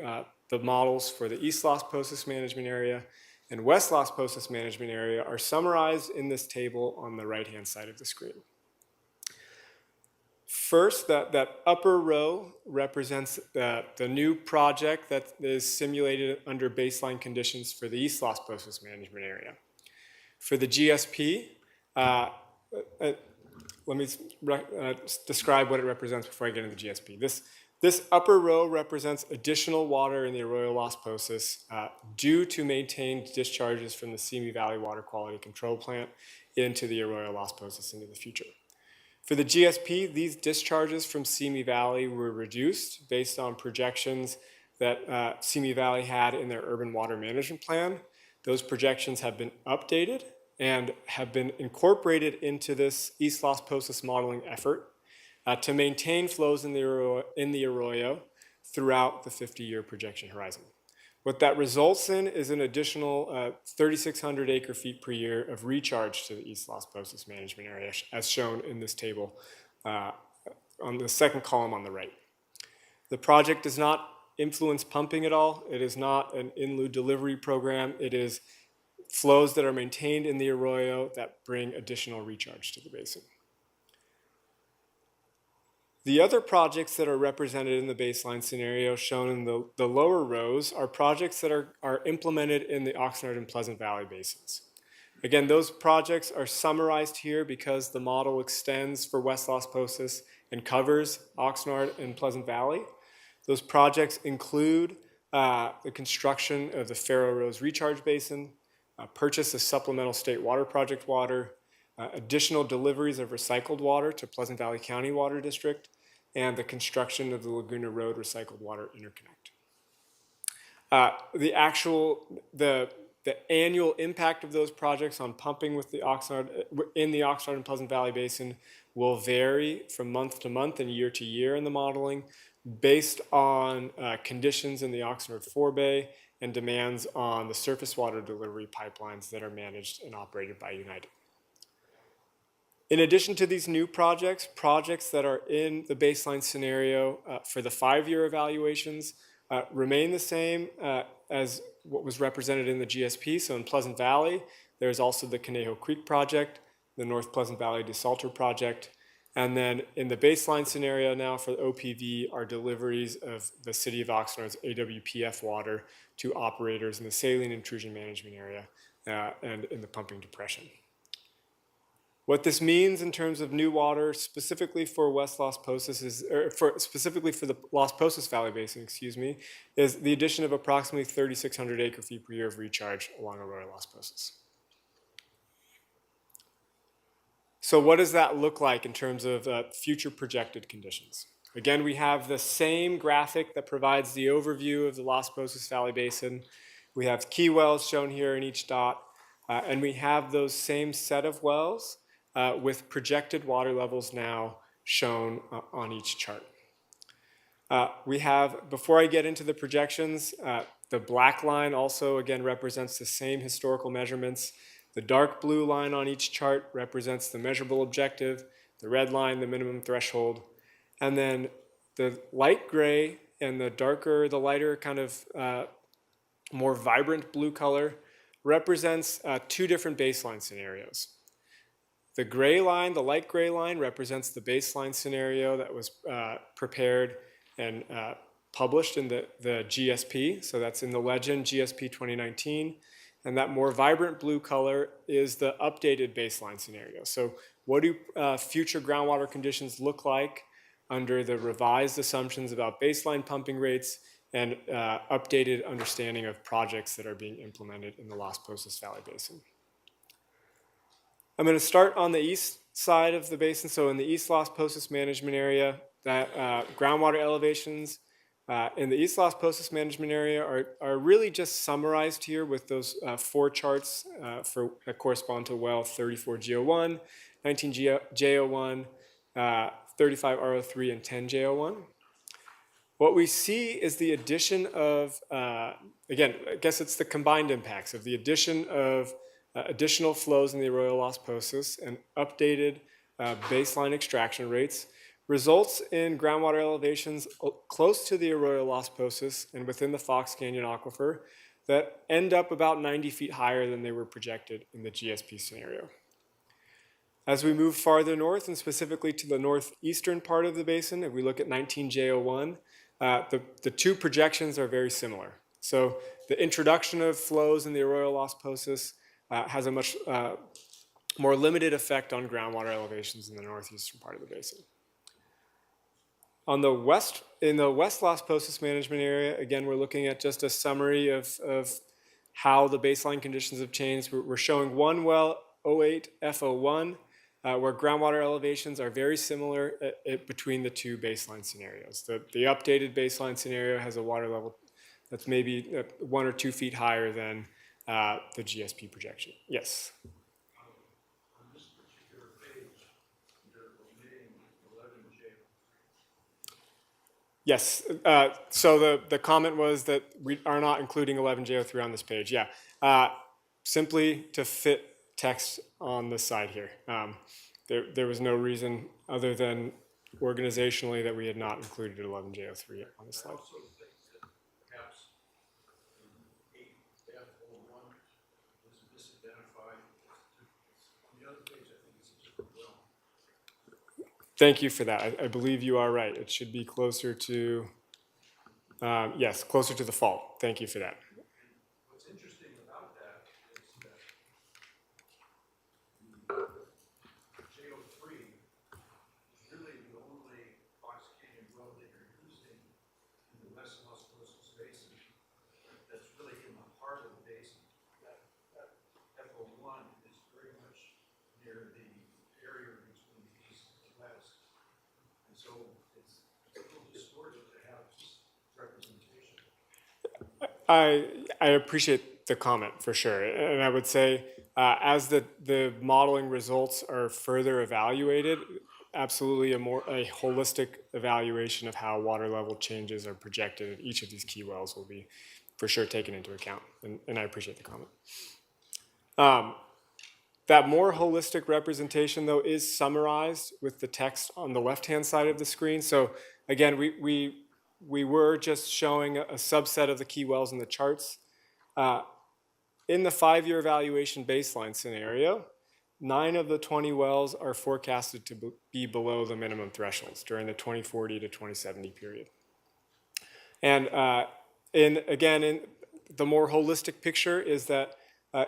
Speaker 2: the models for the East Las Posas Management Area and West Las Posas Management Area are summarized in this table on the right-hand side of the screen. First, that upper row represents the new project that is simulated under baseline conditions for the East Las Posas Management Area. For the GSP, let me describe what it represents before I get into the GSP. This upper row represents additional water in the Arroyo Las Posas due to maintained discharges from the Simi Valley Water Quality Control Plant into the Arroyo Las Posas into the future. For the GSP, these discharges from Simi Valley were reduced based on projections that Simi Valley had in their urban water management plan. Those projections have been updated and have been incorporated into this East Las Posas modeling effort to maintain flows in the Arroyo throughout the 50-year projection horizon. What that results in is an additional 3,600 acre-feet per year of recharge to the East Las Posas Management Area, as shown in this table on the second column on the right. The project does not influence pumping at all. It is not an in-lieu delivery program. It is flows that are maintained in the Arroyo that bring additional recharge to the basin. The other projects that are represented in the baseline scenario shown in the lower rows are projects that are implemented in the Oxnard and Pleasant Valley basins. Again, those projects are summarized here because the model extends for West Las Posas and covers Oxnard and Pleasant Valley. Those projects include the construction of the Faro Rose Recharge Basin, purchase of supplemental state water project water, additional deliveries of recycled water to Pleasant Valley County Water District, and the construction of the Laguna Road Recycled Water Interconnect. The annual impact of those projects on pumping with the Oxnard in the Oxnard and Pleasant Valley Basin will vary from month to month and year to year in the modeling, based on conditions in the Oxnard forebay and demands on the surface water delivery pipelines that are managed and operated by United. In addition to these new projects that are in the baseline scenario for the 5-year evaluations remain the same as what was represented in the GSP. So in Pleasant Valley, there's also the Conejo Creek project, the North Pleasant Valley Desalter project, and then in the baseline scenario now for the OPV are deliveries of the City of Oxnard's AWPF water to operators in the saline intrusion management area and in the pumping depression. What this means in terms of new water, specifically for West Las Posas, specifically for the Las Posas Valley Basin, is the addition of approximately 3,600 acre-feet per year of recharge along Arroyo Las Posas. So what does that look like in terms of future projected conditions? Again, we have the same graphic that provides the overview of the Las Posas Valley Basin. We have key wells shown here in each dot, and we have those same set of wells with projected water levels now shown on each chart. We have, before I get into the projections, the black line also again represents the same historical measurements. The dark blue line on each chart represents the measurable objective, the red line, the minimum threshold, and then the light gray and the lighter kind of more vibrant blue color represents 2 different baseline scenarios. The gray line, the light gray line, represents the baseline scenario that was prepared and published in the GSP. So that's in the legend GSP 2019. And that more vibrant blue color is the updated baseline scenario. So what do future groundwater conditions look like under the revised assumptions about baseline pumping rates and updated understanding of projects that are being implemented in the Las Posas Valley Basin? I'm going to start on the east side of the basin. So in the East Las Posas management area, that groundwater elevations in the East Las Posas management area are really just summarized here with those 4 charts that correspond to well 34 G01, 19 J01, 35 R03, and 10 J01. What we see is the addition of, again, I guess it's the combined impacts of the addition of additional flows in the Arroyo Las Posas and updated baseline extraction rates results in groundwater elevations close to the Arroyo Las Posas and within the Fox Canyon Aquifer that end up about 90 feet higher than they were projected in the GSP scenario. As we move farther north, and specifically to the northeastern part of the basin, if we look at 19J01, the 2 projections are very similar. So the introduction of flows in the Arroyo Las Posas has a much more limited effect on groundwater elevations in the northeastern part of the basin. On the west, in the West Las Posas management area, again, we're looking at just a summary of how the baseline conditions have changed. We're showing one well, 08 F01, where groundwater elevations are very similar between the 2 baseline scenarios. The updated baseline scenario has a water level that's maybe 1 or 2 feet higher than the GSP projection. Yes?
Speaker 4: On this particular page, you're omitting 11J.
Speaker 2: Yes. So the comment was that we are not including 11J03 on this page. Yeah. Simply to fit text on the side here. There was no reason other than organizationally that we had not included 11J03 on the slide.
Speaker 4: I also think that perhaps 8F01 was misidentified. On the other page, I think it's a different well.
Speaker 2: Thank you for that. I believe you are right. It should be closer to, yes, closer to the fault. Thank you for that.
Speaker 4: What's interesting about that is that the J03 is really the only Fox Canyon well that you're using in
Speaker 2: I appreciate the comment for sure, and I would say as the modeling results are further evaluated, absolutely a holistic evaluation of how water level changes are projected at each of these key wells will be for sure taken into account, and I appreciate the comment. That more holistic representation, though, is summarized with the text on the left-hand side of the screen. So again, we were just showing a subset of the key wells in the charts. In the 5-year evaluation baseline scenario, 9 of the 20 wells are forecasted to be below the minimum thresholds during the 2040 to 2070 period. And in the more holistic picture is that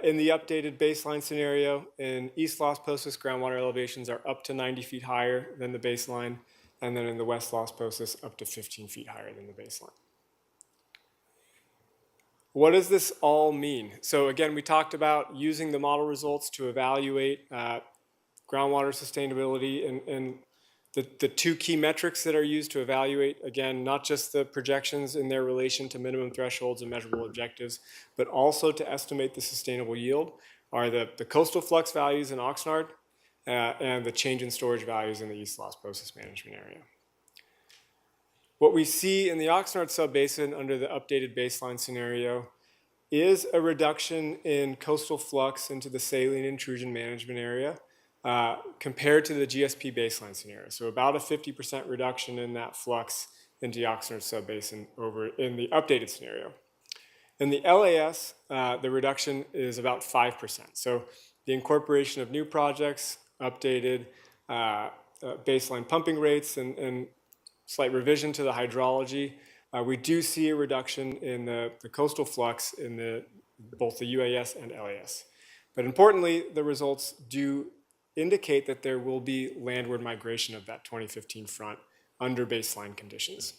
Speaker 2: in the updated baseline scenario, in East Las Posas, groundwater elevations are up to 90 feet higher than the baseline, and then in the West Las Posas, up to 15 feet higher than the baseline. What does this all mean? So again, we talked about using the model results to evaluate groundwater sustainability, and the 2 key metrics that are used to evaluate, again, not just the projections in their relation to minimum thresholds and measurable objectives, but also to estimate the sustainable yield, are the coastal flux values in Oxnard and the change in storage values in the East Las Posas management area. What we see in the Oxnard subbasin under the updated baseline scenario is a reduction in coastal flux into the saline intrusion management area compared to the GSP baseline scenario. So about a 50% reduction in that flux into the Oxnard subbasin over in the updated scenario. In the LAS, the reduction is about 5%. So the incorporation of new projects, updated baseline pumping rates, and slight revision to the hydrology, we do see a reduction in the coastal flux in both the UAS and LAS. But importantly, the results do indicate that there will be landward migration of that 2015 front under baseline conditions.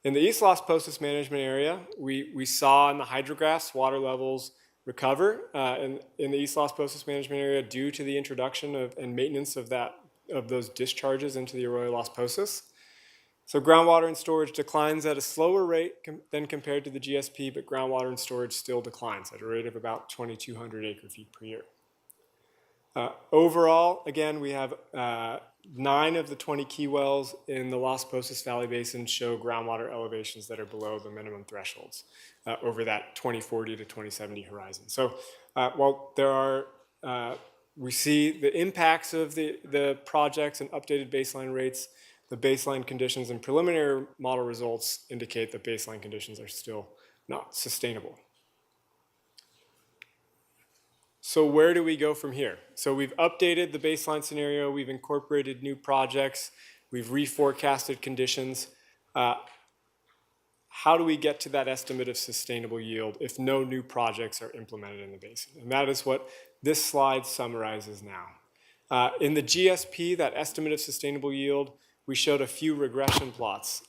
Speaker 2: In the East Las Posas management area, we saw in the hydrographs water levels recover in the East Las Posas management area due to the introduction and maintenance of those discharges into the Arroyo Las Posas. So groundwater and storage declines at a slower rate than compared to the GSP, but groundwater and storage still declines at a rate of about 2,200 acre-feet per year. Overall, again, we have 9 of the 20 key wells in the Las Posas Valley Basin show groundwater elevations that are below the minimum thresholds over that 2040 to 2070 horizon. So while there are, we see the impacts of the projects and updated baseline rates, the baseline conditions and preliminary model results indicate that baseline conditions are still not sustainable. So where do we go from here? So we've updated the baseline scenario, we've incorporated new projects, we've reforecasted conditions. How do we get to that estimate of sustainable yield if no new projects are implemented in the basin? And that is what this slide summarizes now. In the GSP, that estimate of sustainable yield, we showed a few regression plots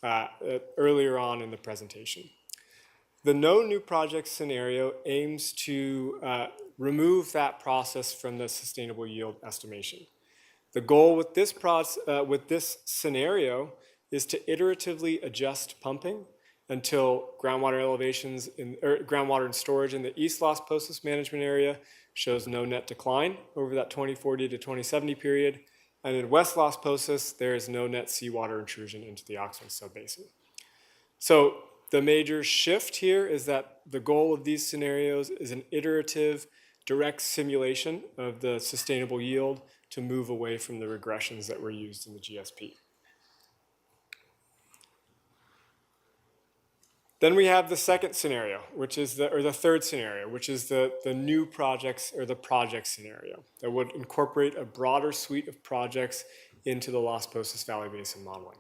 Speaker 2: earlier on in the presentation. The no new project scenario aims to remove that process from the sustainable yield estimation. The goal with this scenario is to iteratively adjust pumping until groundwater elevations groundwater and storage in the East Las Posas management area shows no net decline over that 2040 to 2070 period, and in West Las Posas there is no net seawater intrusion into the Oxnard subbasin. So the major shift here is that the goal of these scenarios is an iterative, direct simulation of the sustainable yield to move away from the regressions that were used in the GSP. Then we have the second scenario, which is the third scenario, which is the new projects or the project scenario that would incorporate a broader suite of projects into the Las Posas Valley Basin modeling.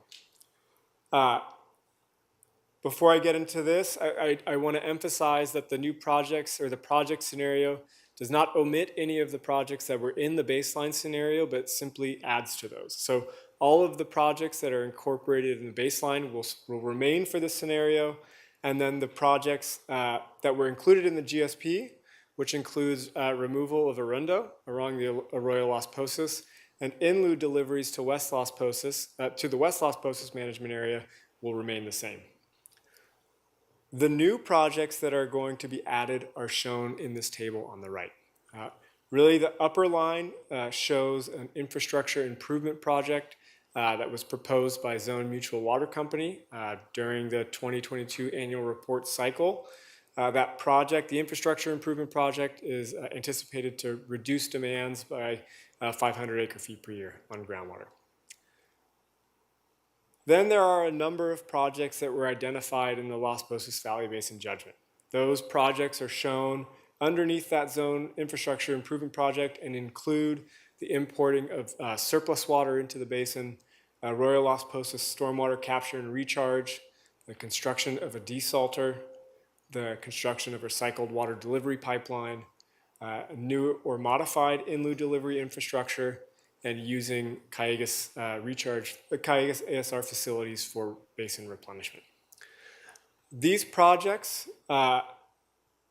Speaker 2: Before I get into this, I want to emphasize that the new projects or the project scenario does not omit any of the projects that were in the baseline scenario, but simply adds to those. So all of the projects that are incorporated in the baseline will remain for this scenario, and then the projects that were included in the GSP, which includes removal of Arundo along the Arroyo Las Posas, and in-lieu deliveries to West Las Posas, to the West Las Posas management area will remain the same. The new projects that are going to be added are shown in this table on the right. Really, the upper line shows an infrastructure improvement project that was proposed by Zone Mutual Water Company during the 2022 annual report cycle. That project, the infrastructure improvement project, is anticipated to reduce demands by 500 acre-feet per year on groundwater. Then there are a number of projects that were identified in the Las Posas Valley Basin judgment. Those projects are shown underneath that zone infrastructure improvement project and include the importing of surplus water into the basin, Royal Las Posas stormwater capture and recharge, the construction of a desalter, the construction of recycled water delivery pipeline, new or modified in-lieu delivery infrastructure, and using Callegas Callegas ASR facilities for basin replenishment. These projects are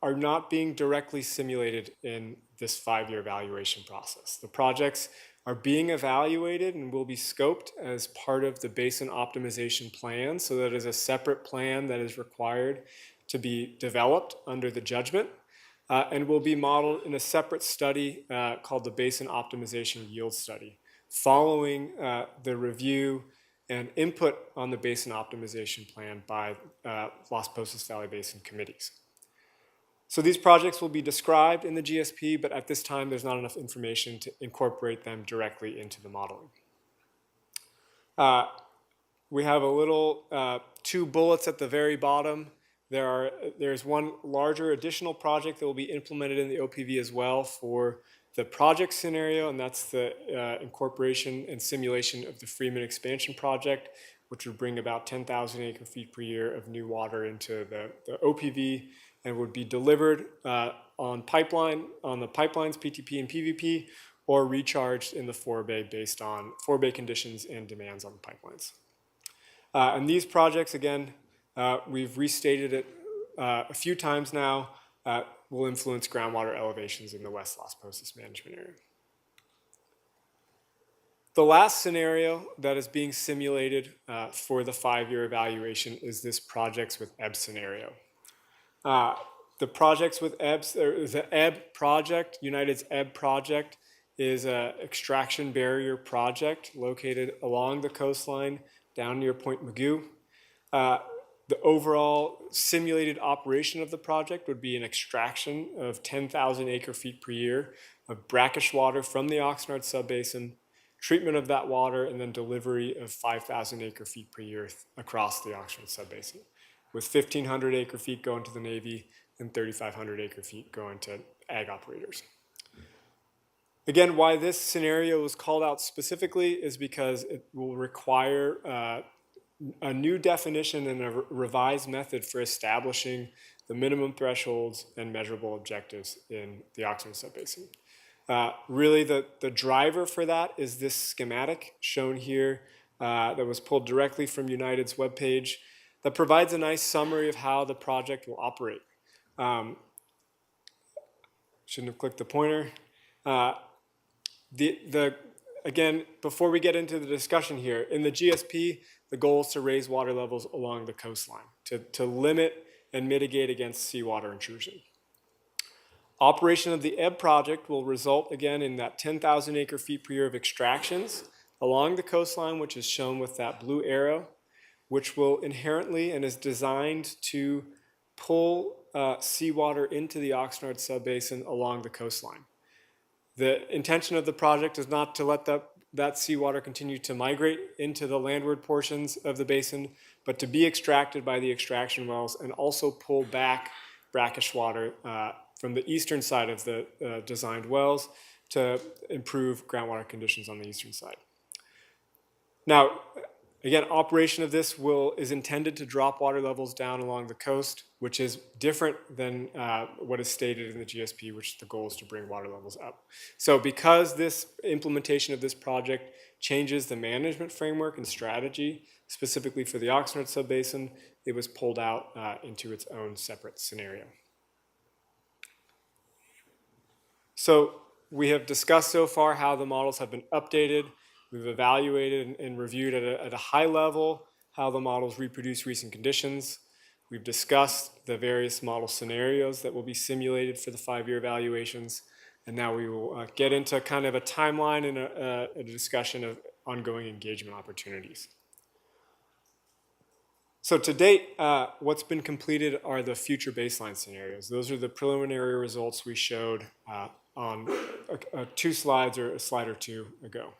Speaker 2: not being directly simulated in this 5-year evaluation process. The projects are being evaluated and will be scoped as part of the basin optimization plan, so that is a separate plan that is required to be developed under the judgment and will be modeled in a separate study called the Basin Optimization Yield Study, following the review and input on the basin optimization plan by Las Posas Valley Basin committees. So these projects will be described in the GSP, but at this time there's not enough information to incorporate them directly into the modeling. We have a little 2 bullets at the very bottom. There's one larger additional project that will be implemented in the OPV as well for the project scenario, and that's the incorporation and simulation of the Freeman expansion project, which would bring about 10,000 acre-feet per year of new water into the OPV and would be delivered on the pipelines, PTP and PVP, or recharged in the forebay based on forebay conditions and demands on the pipelines. And these projects, again, we've restated it a few times now, will influence groundwater elevations in the West Las Posas management area. The last scenario that is being simulated for the 5-year evaluation is this projects with ebb scenario. The projects with EBS, the EB project, United's EB project, is an extraction barrier project located along the coastline down near Point Magoo. The overall simulated operation of the project would be an extraction of 10,000 acre-feet per year of brackish water from the Oxnard subbasin, treatment of that water, and then delivery of 5,000 acre-feet per year across the Oxnard subbasin, with 1,500 acre-feet going to the Navy and 3,500 acre-feet going to ag operators. Again, why this scenario was called out specifically is because it will require a new definition and a revised method for establishing the minimum thresholds and measurable objectives in the Oxnard subbasin. Really, the driver for that is this schematic shown here that was pulled directly from United's webpage that provides a nice summary of how the project will operate. Shouldn't have clicked the pointer. Again, before we get into the discussion here, in the GSP, the goal is to raise water levels along the coastline to limit and mitigate against seawater intrusion. Operation of the EB project will result, again, in that 10,000 acre-feet per year of extractions along the coastline, which is shown with that blue arrow, which will inherently and is designed to pull seawater into the Oxnard subbasin along the coastline. The intention of the project is not to let that seawater continue to migrate into the landward portions of the basin, but to be extracted by the extraction wells and also pull back brackish water from the eastern side of the designed wells to improve groundwater conditions on the eastern side. Now, again, operation of this is intended to drop water levels down along the coast, which is different than what is stated in the GSP, which the goal is to bring water levels up. So because this implementation of this project changes the management framework and strategy, specifically for the Oxnard subbasin, it was pulled out into its own separate scenario. So we have discussed so far how the models have been updated. We've evaluated and reviewed at a high level how the models reproduce recent conditions. We've discussed the various model scenarios that will be simulated for the 5-year evaluations, and now we will get into kind of a timeline and a discussion of ongoing engagement opportunities. So to date, what's been completed are the future baseline scenarios. Those are the preliminary results we showed on 2 slides or a slide or 2 ago.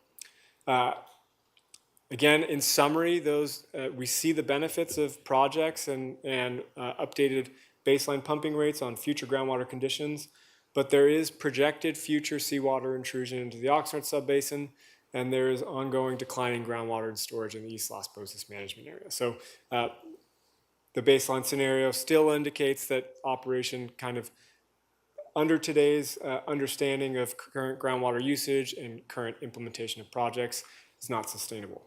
Speaker 2: Again, in summary, those we see the benefits of projects and updated baseline pumping rates on future groundwater conditions, but there is projected future seawater intrusion into the Oxnard subbasin, and there is ongoing declining groundwater and storage in the East Las Posas management area. So the baseline scenario still indicates that operation kind of under today's understanding of current groundwater usage and current implementation of projects is not sustainable.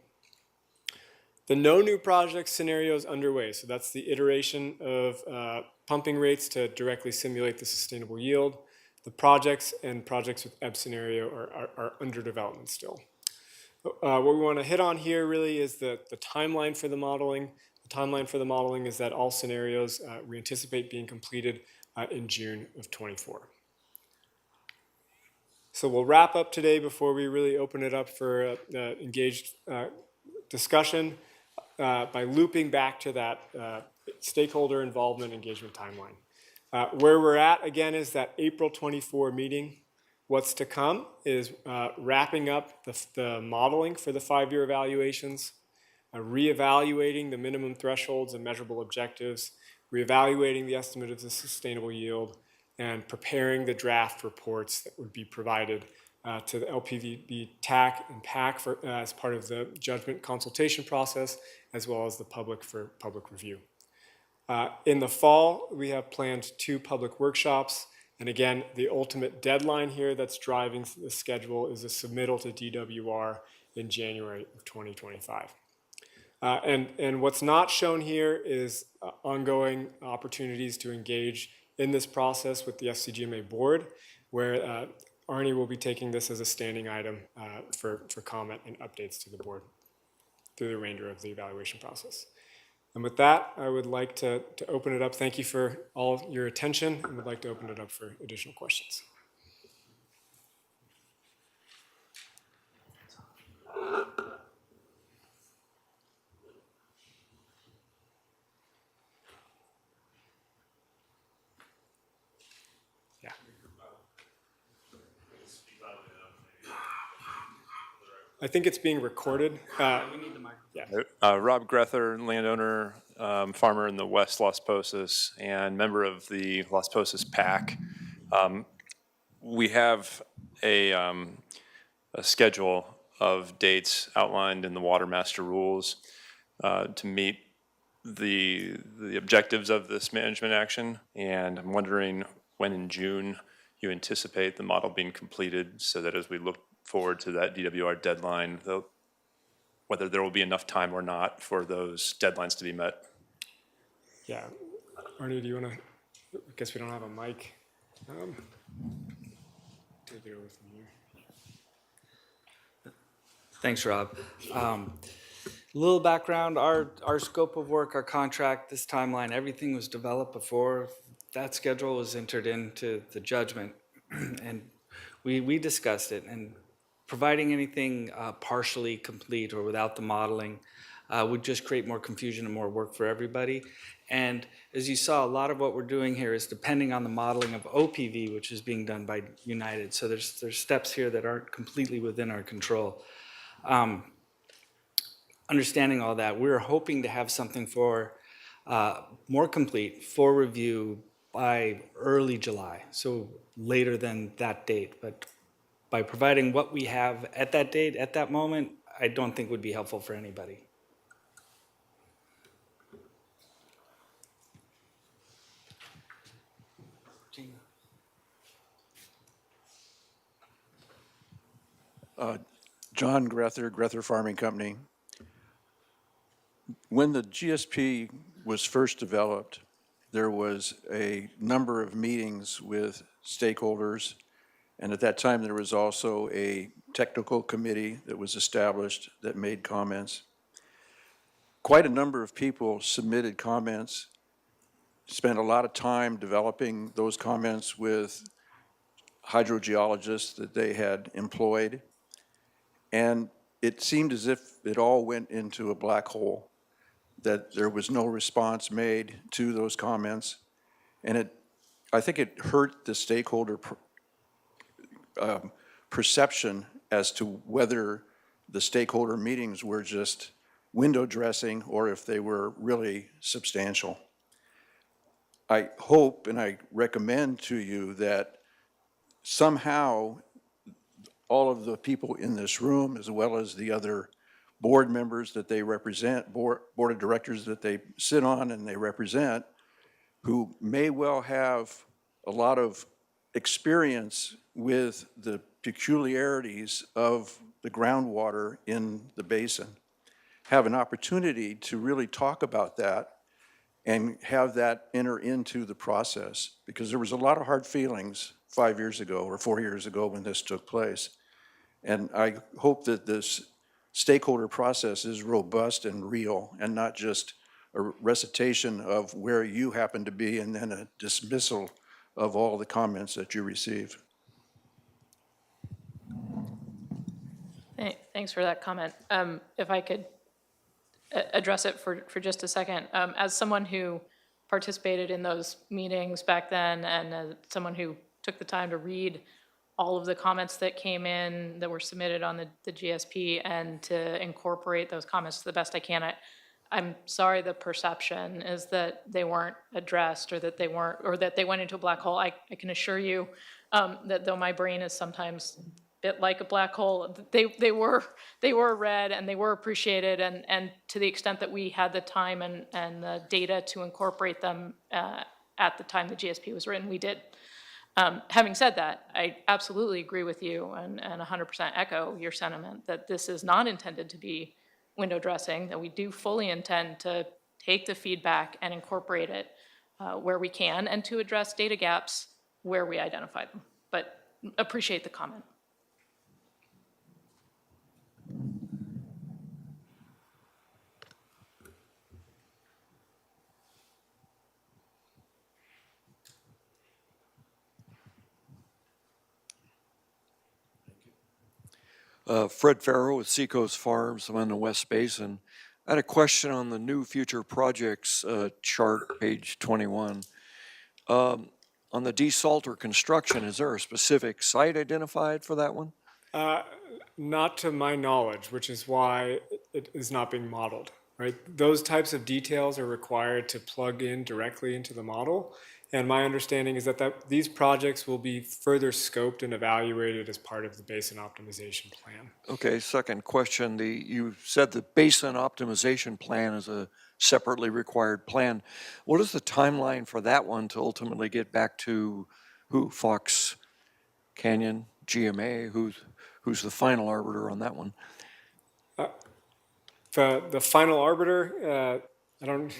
Speaker 2: The no new project scenario is underway. So that's the iteration of pumping rates to directly simulate the sustainable yield. The projects and projects with ebb scenario are under development still. What we want to hit on here really is the timeline for the modeling. The timeline for the modeling is that all scenarios we anticipate being completed in June of 24. So we'll wrap up today before we really open it up for engaged discussion by looping back to that stakeholder involvement engagement timeline. Where we're at, again, is that April 24 meeting. What's to come is wrapping up the modeling for the 5-year evaluations, reevaluating the minimum thresholds and measurable objectives, reevaluating the estimate of the sustainable yield, and preparing the draft reports that would be provided to the LPVB TAC and PAC as part of the judgment consultation process, as well as the public for public review. In the fall, we have planned 2 public workshops. And again, the ultimate deadline here that's driving the schedule is a submittal to DWR in January of 2025. And what's not shown here is ongoing opportunities to engage in this process with the FCGMA board, where Arnie will be taking this as a standing item for comment and updates to the board through the remainder of the evaluation process. And with that, I would like to open it up. Thank you for all your attention, and would like to open it up for additional questions. Yeah. I think it's being recorded.
Speaker 1: We need the microphone.
Speaker 2: Yeah.
Speaker 5: Rob Grether, landowner, farmer in the West Las Posas, and member of the Las Posas PAC. We have a schedule of dates outlined in the Water Master Rules to meet the objectives of this management action, and I'm wondering when in June you anticipate the model being completed, so that as we look forward to that DWR deadline, whether there will be enough time or not for those deadlines to be met.
Speaker 2: Yeah. Arnie, do you want to, I guess we don't have a mic. Take it over from here.
Speaker 1: Thanks, Rob. A little background, our scope of work, our contract, this timeline, everything was developed before that schedule was entered into the judgment. And we discussed it, and providing anything partially complete or without the modeling would just create more confusion and more work for everybody. And as you saw, a lot of what we're doing here is depending on the modeling of OPV, which is being done by United. So there's steps here that aren't completely within our control. Understanding all that, we're hoping to have something for more complete for review by early July, so later than that date. But by providing what we have at that date, at that moment, I don't think would be helpful for anybody.
Speaker 4: John Grether, Grether Farming Company. When the GSP was first developed, there was a number of meetings with stakeholders, and at that time there was also a technical committee that was established that made comments. Quite a number of people submitted comments, spent a lot of time developing those comments with hydrogeologists that they had employed. And it seemed as if it all went into a black hole, that there was no response made to those comments. And I think it hurt the stakeholder perception as to whether the stakeholder meetings were just window dressing or if they were really substantial. I hope and I recommend to you that somehow all of the people in this room, as well as the other board members that they represent, board of directors that they sit on and they represent, who may well have a lot of experience with the peculiarities of the groundwater in the basin, have an opportunity to really talk about that and have that enter into the process. Because there was a lot of hard feelings 5 years ago or 4 years ago when this took place. And I hope that this stakeholder process is robust and real and not just a recitation of where you happen to be and then a dismissal of all the comments that you receive.
Speaker 6: Thanks for that comment. If I could address it for just a second. As someone who participated in those meetings back then and someone who took the time to read all of the comments that came in that were submitted on the GSP and to incorporate those comments to the best I can, I'm sorry the perception is that they weren't addressed or that they weren't, or that they went into a black hole. I can assure you that though my brain is sometimes a bit like a black hole, they were read and they were appreciated, and to the extent that we had the time and the data to incorporate them at the time the GSP was written, we did. Having said that, I absolutely agree with you and 100% echo your sentiment that this is not intended to be window dressing, that we do fully intend to take the feedback and incorporate it where we can and to address data gaps where we identify them. But appreciate the comment.
Speaker 7: Fred Farrow with Seacoast Farms. I'm on the West Basin. I had a question on the new future projects chart, page 21. On the desalter construction, is there a specific site identified for that one?
Speaker 2: Not to my knowledge, which is why it is not being modeled, right? Those types of details are required to plug in directly into the model. And my understanding is that these projects will be further scoped and evaluated as part of the basin optimization plan.
Speaker 7: Okay, second question. You said the basin optimization plan is a separately required plan. What is the timeline for that one to ultimately get back to who? Fox Canyon, GMA? Who's the final arbiter on that one?
Speaker 2: The final arbiter, I don't.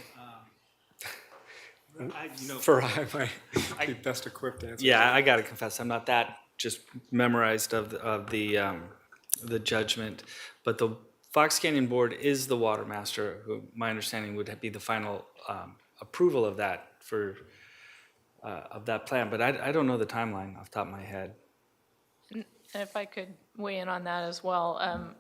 Speaker 2: Farai might be best equipped to answer.
Speaker 1: Yeah, I gotta confess, I'm not that just memorized of the judgment, but the Fox Canyon Board is the water master, who my understanding would be the final approval of that of that plan. But I don't know the timeline off the top of my head.
Speaker 6: And if I could weigh in on that as well,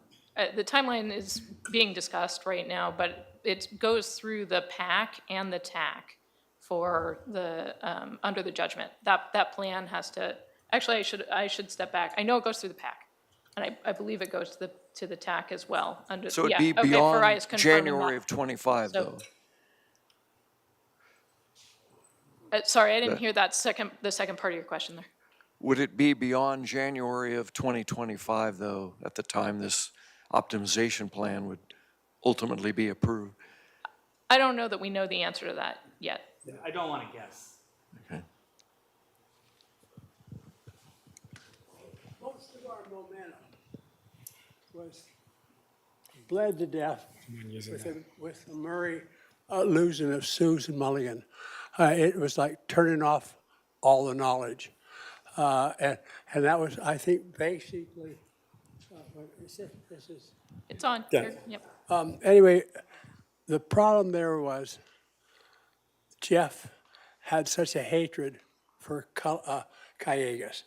Speaker 6: the timeline is being discussed right now, but it goes through the PAC and the TAC for the under the judgment. That plan has to, actually I should step back. I know it goes through the PAC, and I believe it goes to the TAC as well.
Speaker 7: So it'd be
Speaker 6: okay,
Speaker 7: beyond
Speaker 6: Farai is confirming
Speaker 7: January of 25 though.
Speaker 6: Sorry, I didn't hear the second part of your question there.
Speaker 7: Would it be beyond January of 2025 though, at the time this optimization plan would ultimately be approved?
Speaker 6: I don't know that we know the answer to that yet.
Speaker 1: I don't want to guess.
Speaker 7: Okay.
Speaker 3: Most of our momentum was bled to death with the Murray losing of Susan Mulligan. It was like turning off all the knowledge. And that was, I think, basically, this is.
Speaker 6: It's on.
Speaker 2: Yeah.
Speaker 6: Yep.
Speaker 3: Anyway, the problem there was Jeff had such a hatred for Callejas.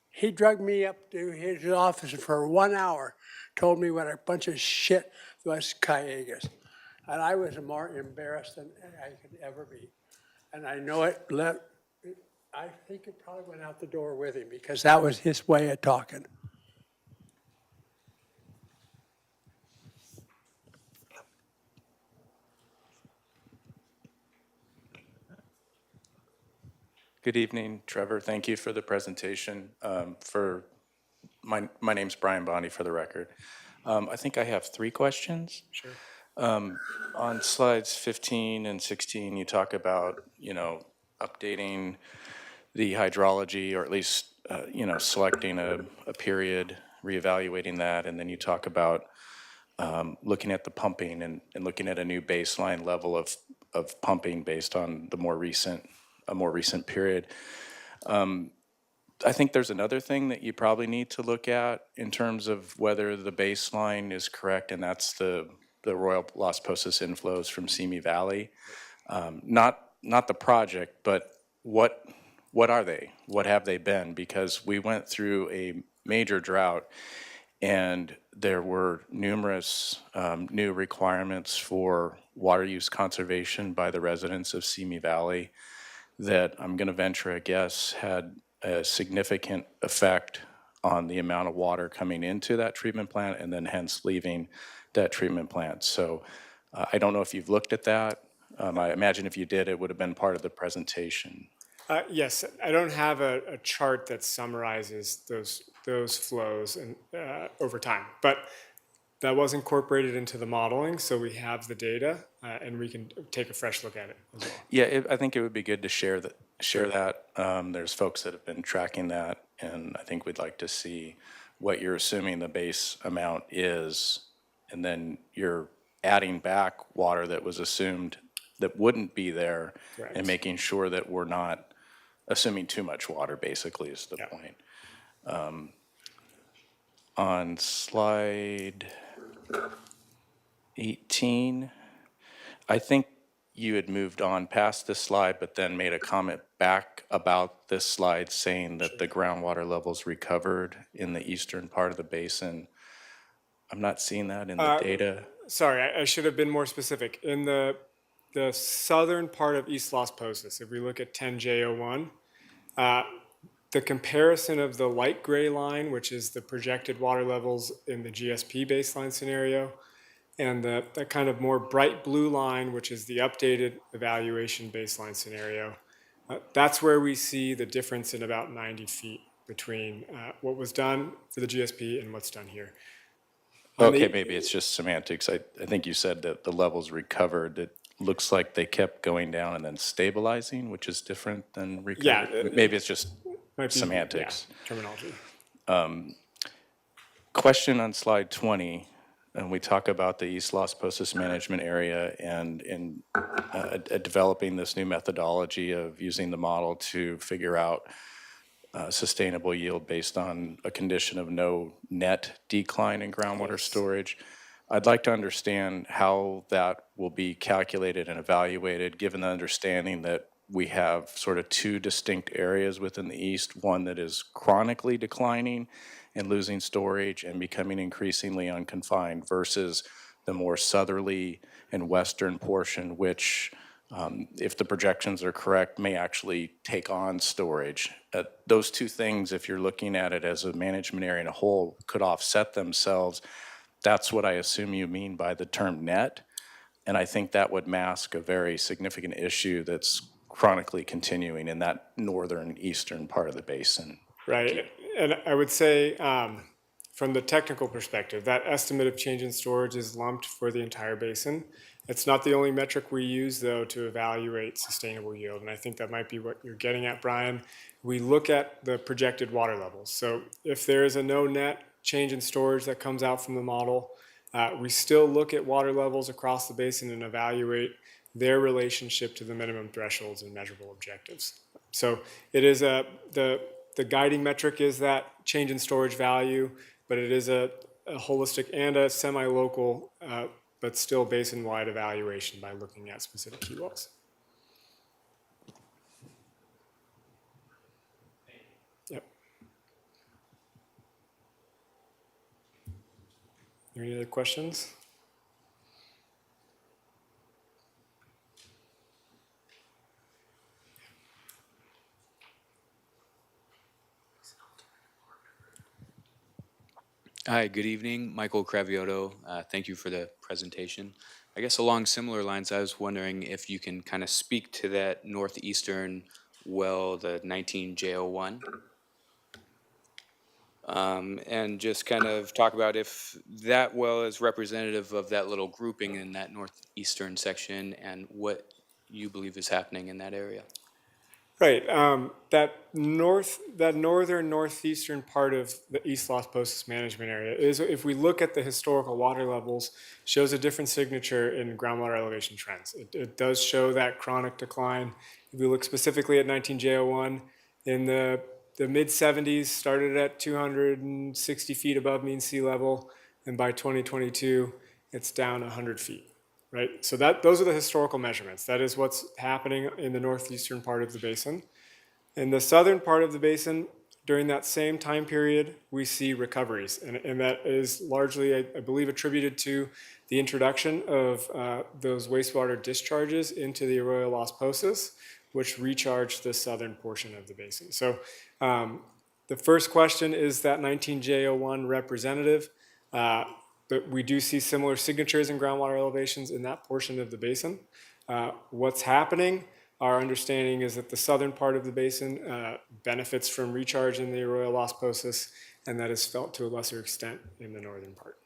Speaker 3: He drugged me up to his office for 1 hour, told me what a bunch of shit was Callejas. And I was more embarrassed than I could ever be. And I know I think it probably went out the door with him because that was his way of talking.
Speaker 8: Good evening, Trevor. Thank you for the presentation. My name's Brian Bondi for the record. I think I have 3 questions.
Speaker 2: Sure.
Speaker 8: On slides 15 and 16, you talk about, updating the hydrology, or at least, selecting a period, reevaluating that, and then you talk about looking at the pumping and looking at a new baseline level of pumping based on a more recent period. I think there's another thing that you probably need to look at in terms of whether the baseline is correct, and that's the Royal Las Posas inflows from Simi Valley. Not the project, but what are they? What have they been? Because we went through a major drought, and there were numerous new requirements for water use conservation by the residents of Simi Valley that I'm going to venture a guess had a significant effect on the amount of water coming into that treatment plant and then hence leaving that treatment plant. So I don't know if you've looked at that. I imagine if you did, it would have been part of the presentation.
Speaker 2: Yes, I don't have a chart that summarizes those flows and over time, but that was incorporated into the modeling, so we have the data, and we can take a fresh look at it as well.
Speaker 8: Yeah, I think it would be good to share that. There's folks that have been tracking that, and I think we'd like to see what you're assuming the base amount is, and then you're adding back water that was assumed that wouldn't be there,
Speaker 2: Correct.
Speaker 8: and making sure that we're not assuming too much water, basically, is the point. On slide 18, I think you had moved on past this slide, but then made a comment back about this slide saying that the groundwater levels recovered in the eastern part of the basin. I'm not seeing that in the data.
Speaker 2: Sorry, I should have been more specific. In the southern part of East Las Posas, if we look at 10J01, the comparison of the light gray line, which is the projected water levels in the GSP baseline scenario, and the kind of more bright blue line, which is the updated evaluation baseline scenario, that's where we see the difference in about 90 feet between what was done for the GSP and what's done here.
Speaker 8: Okay, maybe it's just semantics. I think you said that the levels recovered. It looks like they kept going down and then stabilizing, which is different than recovery.
Speaker 2: Yeah.
Speaker 8: Maybe it's just
Speaker 2: Might be,
Speaker 8: semantics.
Speaker 2: yeah, terminology.
Speaker 8: Question on slide 20, and we talk about the East Las Posas management area and in developing this new methodology of using the model to figure out sustainable yield based on a condition of no net decline in groundwater storage. I'd like to understand how that will be calculated and evaluated, given the understanding that we have sort of 2 distinct areas within the east, one that is chronically declining and losing storage and becoming increasingly unconfined versus the more southerly and western portion, which, if the projections are correct, may actually take on storage. Those 2 things, if you're looking at it as a management area in a whole, could offset themselves. That's what I assume you mean by the term net. And I think that would mask a very significant issue that's chronically continuing in that northern eastern part of the basin.
Speaker 2: Right, and I would say from the technical perspective, that estimate of change in storage is lumped for the entire basin. It's not the only metric we use, though, to evaluate sustainable yield, and I think that might be what you're getting at, Brian. We look at the projected water levels. So if there is a no net change in storage that comes out from the model, we still look at water levels across the basin and evaluate their relationship to the minimum thresholds and measurable objectives. So it is the guiding metric is that change in storage value, but it is a holistic and a semi-local, but still basin-wide evaluation by looking at specific key wells. there any other questions?
Speaker 9: Hi, good evening. Michael Cravioto. Thank you for the presentation. I guess along similar lines, I was wondering if you can kind of speak to that northeastern well, the 19J01, and just kind of talk about if that well is representative of that little grouping in that northeastern section and what you believe is happening in that area.
Speaker 2: Right. That northern northeastern part of the East Las Posas management area is, if we look at the historical water levels, shows a different signature in groundwater elevation trends. It does show that chronic decline. If we look specifically at 19J01, in the mid 70s, started at 260 feet above mean sea level, and by 2022, it's down 100 feet. Right? So those are the historical measurements. That is what's happening in the northeastern part of the basin. In the southern part of the basin, during that same time period, we see recoveries. And that is largely, I believe, attributed to the introduction of those wastewater discharges into the Arroyo Las Posas, which recharged the southern portion of the basin. So the first question, is that 19J01 representative? But we do see similar signatures in groundwater elevations in that portion of the basin. What's happening, our understanding is that the southern part of the basin benefits from recharge in the Arroyo Las Posas, and that is felt to a lesser extent in the northern part.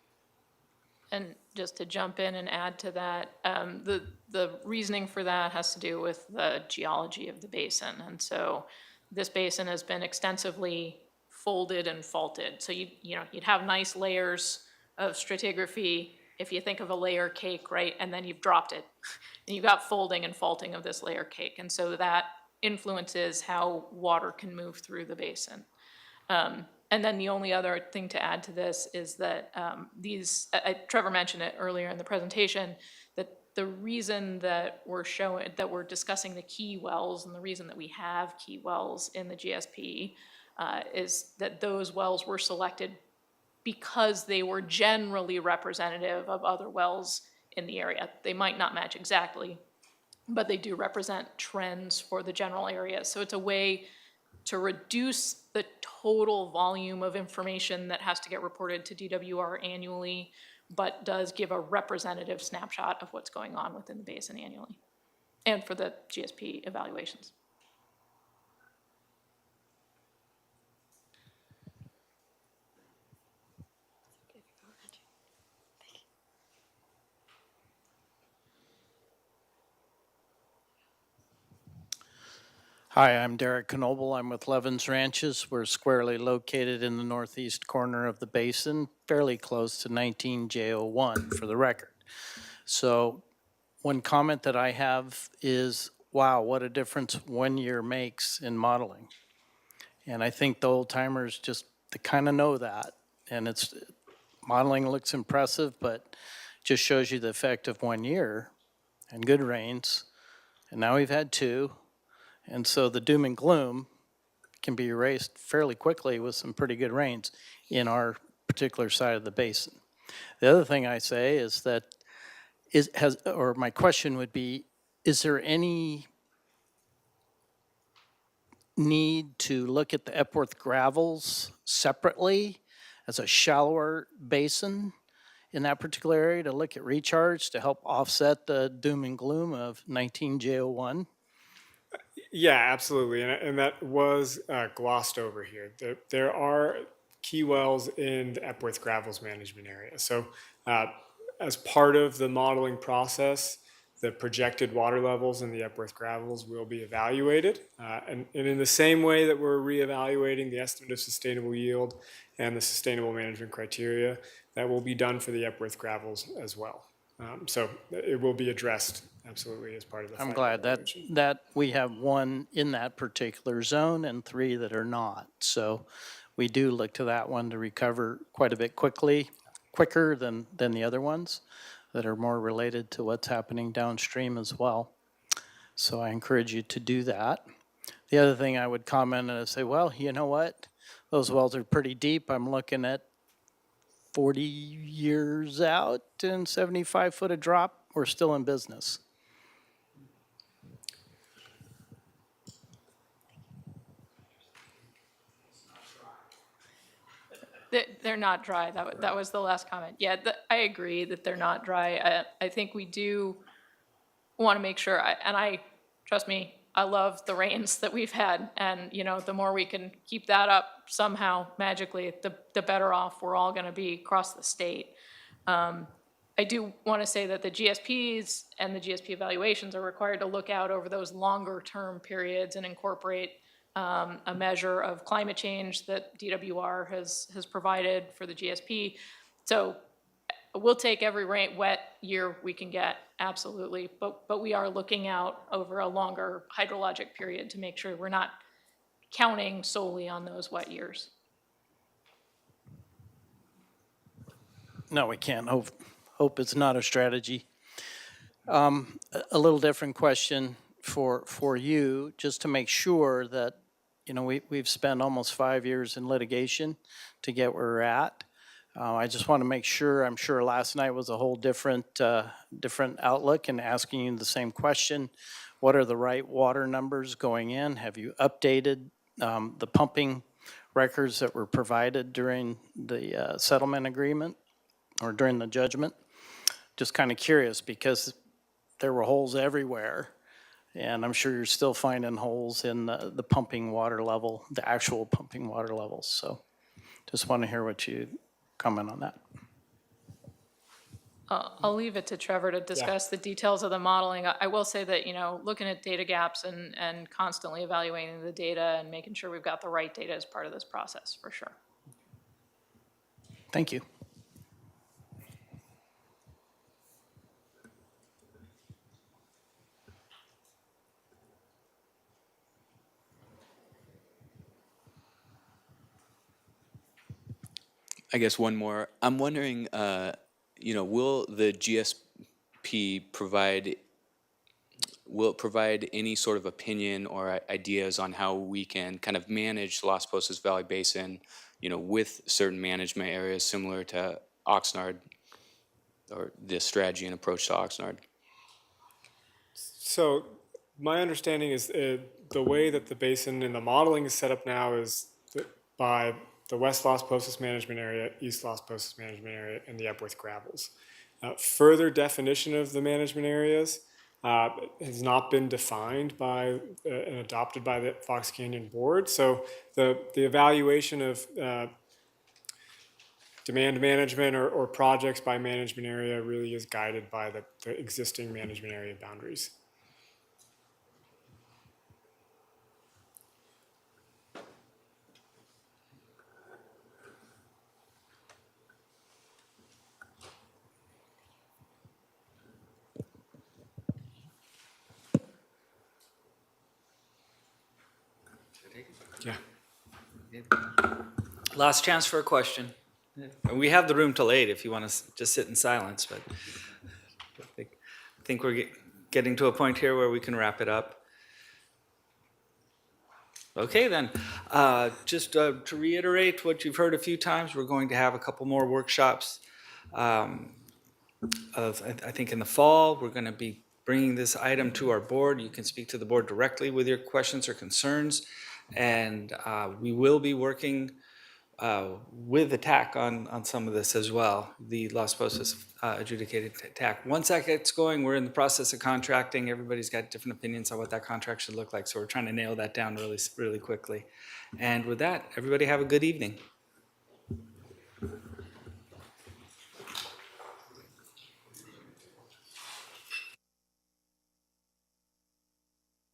Speaker 6: And just to jump in and add to that, the reasoning for that has to do with the geology of the basin. And so this basin has been extensively folded and faulted. So you'd have nice layers of stratigraphy if you think of a layer cake, right? And then you've dropped it. And you've got folding and faulting of this layer cake. And so that influences how water can move through the basin. And then the only other thing to add to this is that Trevor mentioned it earlier in the presentation, that the reason that we're discussing the key wells, and the reason that we have key wells in the GSP is that those wells were selected because they were generally representative of other wells in the area. They might not match exactly, but they do represent trends for the general area. So it's a way to reduce the total volume of information that has to get reported to DWR annually, but does give a representative snapshot of what's going on within the basin annually, and for the GSP evaluations.
Speaker 10: Hi, I'm Derek Knoble. I'm with Levin's Ranches. We're squarely located in the northeast corner of the basin, fairly close to 19J01 for the record. So one comment that I have is, wow, what a difference 1 year makes in modeling. And I think the old timers they kind of know that. And modeling looks impressive, but just shows you the effect of 1 year and good rains. And now we've had 2. And so the doom and gloom can be erased fairly quickly with some pretty good rains in our particular side of the basin. The other thing I say is that my question would be, is there any need to look at the Epworth gravels separately as a shallower basin in that particular area to look at recharge to help offset the doom and gloom of 19J01?
Speaker 2: Yeah, absolutely, and that was glossed over here. There are key wells in the Epworth Gravels management area. So as part of the modeling process, the projected water levels in the Epworth Gravels will be evaluated. And in the same way that we're reevaluating the estimate of sustainable yield and the sustainable management criteria, that will be done for the Epworth Gravels as well. So it will be addressed absolutely as part of the
Speaker 10: I'm
Speaker 2: final
Speaker 10: glad
Speaker 2: evaluation.
Speaker 10: that we have 1 in that particular zone and 3 that are not. So we do look to that one to recover quite a bit quicker than the other ones that are more related to what's happening downstream as well. So I encourage you to do that. The other thing I would comment and say, well, you know what? Those wells are pretty deep. I'm looking at 40 years out and 75-foot a drop, we're still in business.
Speaker 6: They're not dry. That was the last comment. Yeah, I agree that they're not dry. I think we do want to make sure, trust me, I love the rains that we've had. And, the more we can keep that up somehow magically, the better off we're all going to be across the state. I do want to say that the GSPs and the GSP evaluations are required to look out over those longer term periods and incorporate a measure of climate change that DWR has provided for the GSP. So we'll take every wet year we can get, absolutely, but we are looking out over a longer hydrologic period to make sure we're not counting solely on those wet years.
Speaker 10: No, we can't. Hope it's not a strategy. A little different question for you, just to make sure that, we've spent almost 5 years in litigation to get where we're at. I just want to make sure, I'm sure last night was a whole different outlook, and asking you the same question. What are the right water numbers going in? Have you updated the pumping records that were provided during the settlement agreement or during the judgment? Just kind of curious, because there were holes everywhere, and I'm sure you're still finding holes in the pumping water level, the actual pumping water levels. So just want to hear what you comment on that.
Speaker 6: I'll leave it to Trevor to discuss the details of the modeling. I will say that, looking at data gaps and constantly evaluating the data and making sure we've got the right data as part of this process, for sure.
Speaker 10: Thank you.
Speaker 9: I guess one more. I'm wondering, will the GSP will it provide any sort of opinion or ideas on how we can kind of manage Las Posas Valley Basin, with certain management areas similar to Oxnard, or the strategy and approach to Oxnard?
Speaker 2: So my understanding is the way that the basin and the modeling is set up now is by the West Las Posas Management Area, East Las Posas Management Area, and the Epworth Gravels. Further definition of the management areas has not been defined by and adopted by the Fox Canyon Board. So the evaluation of demand management or projects by management area really is guided by the existing management area boundaries. Yeah.
Speaker 1: Last chance for a question. We have the room till 8 if you want to just sit in silence, but I think we're getting to a point here where we can wrap it up. Okay, then. Just to reiterate what you've heard a few times, we're going to have a couple more workshops. I think in the fall, we're going to be bringing this item to our board. You can speak to the board directly with your questions or concerns. And we will be working with the TAC on some of this as well, the Las Posas adjudicated TAC. Once that gets going, we're in the process of contracting. Everybody's got different opinions on what that contract should look like, so we're trying to nail that down really quickly. And with that, everybody have a good evening.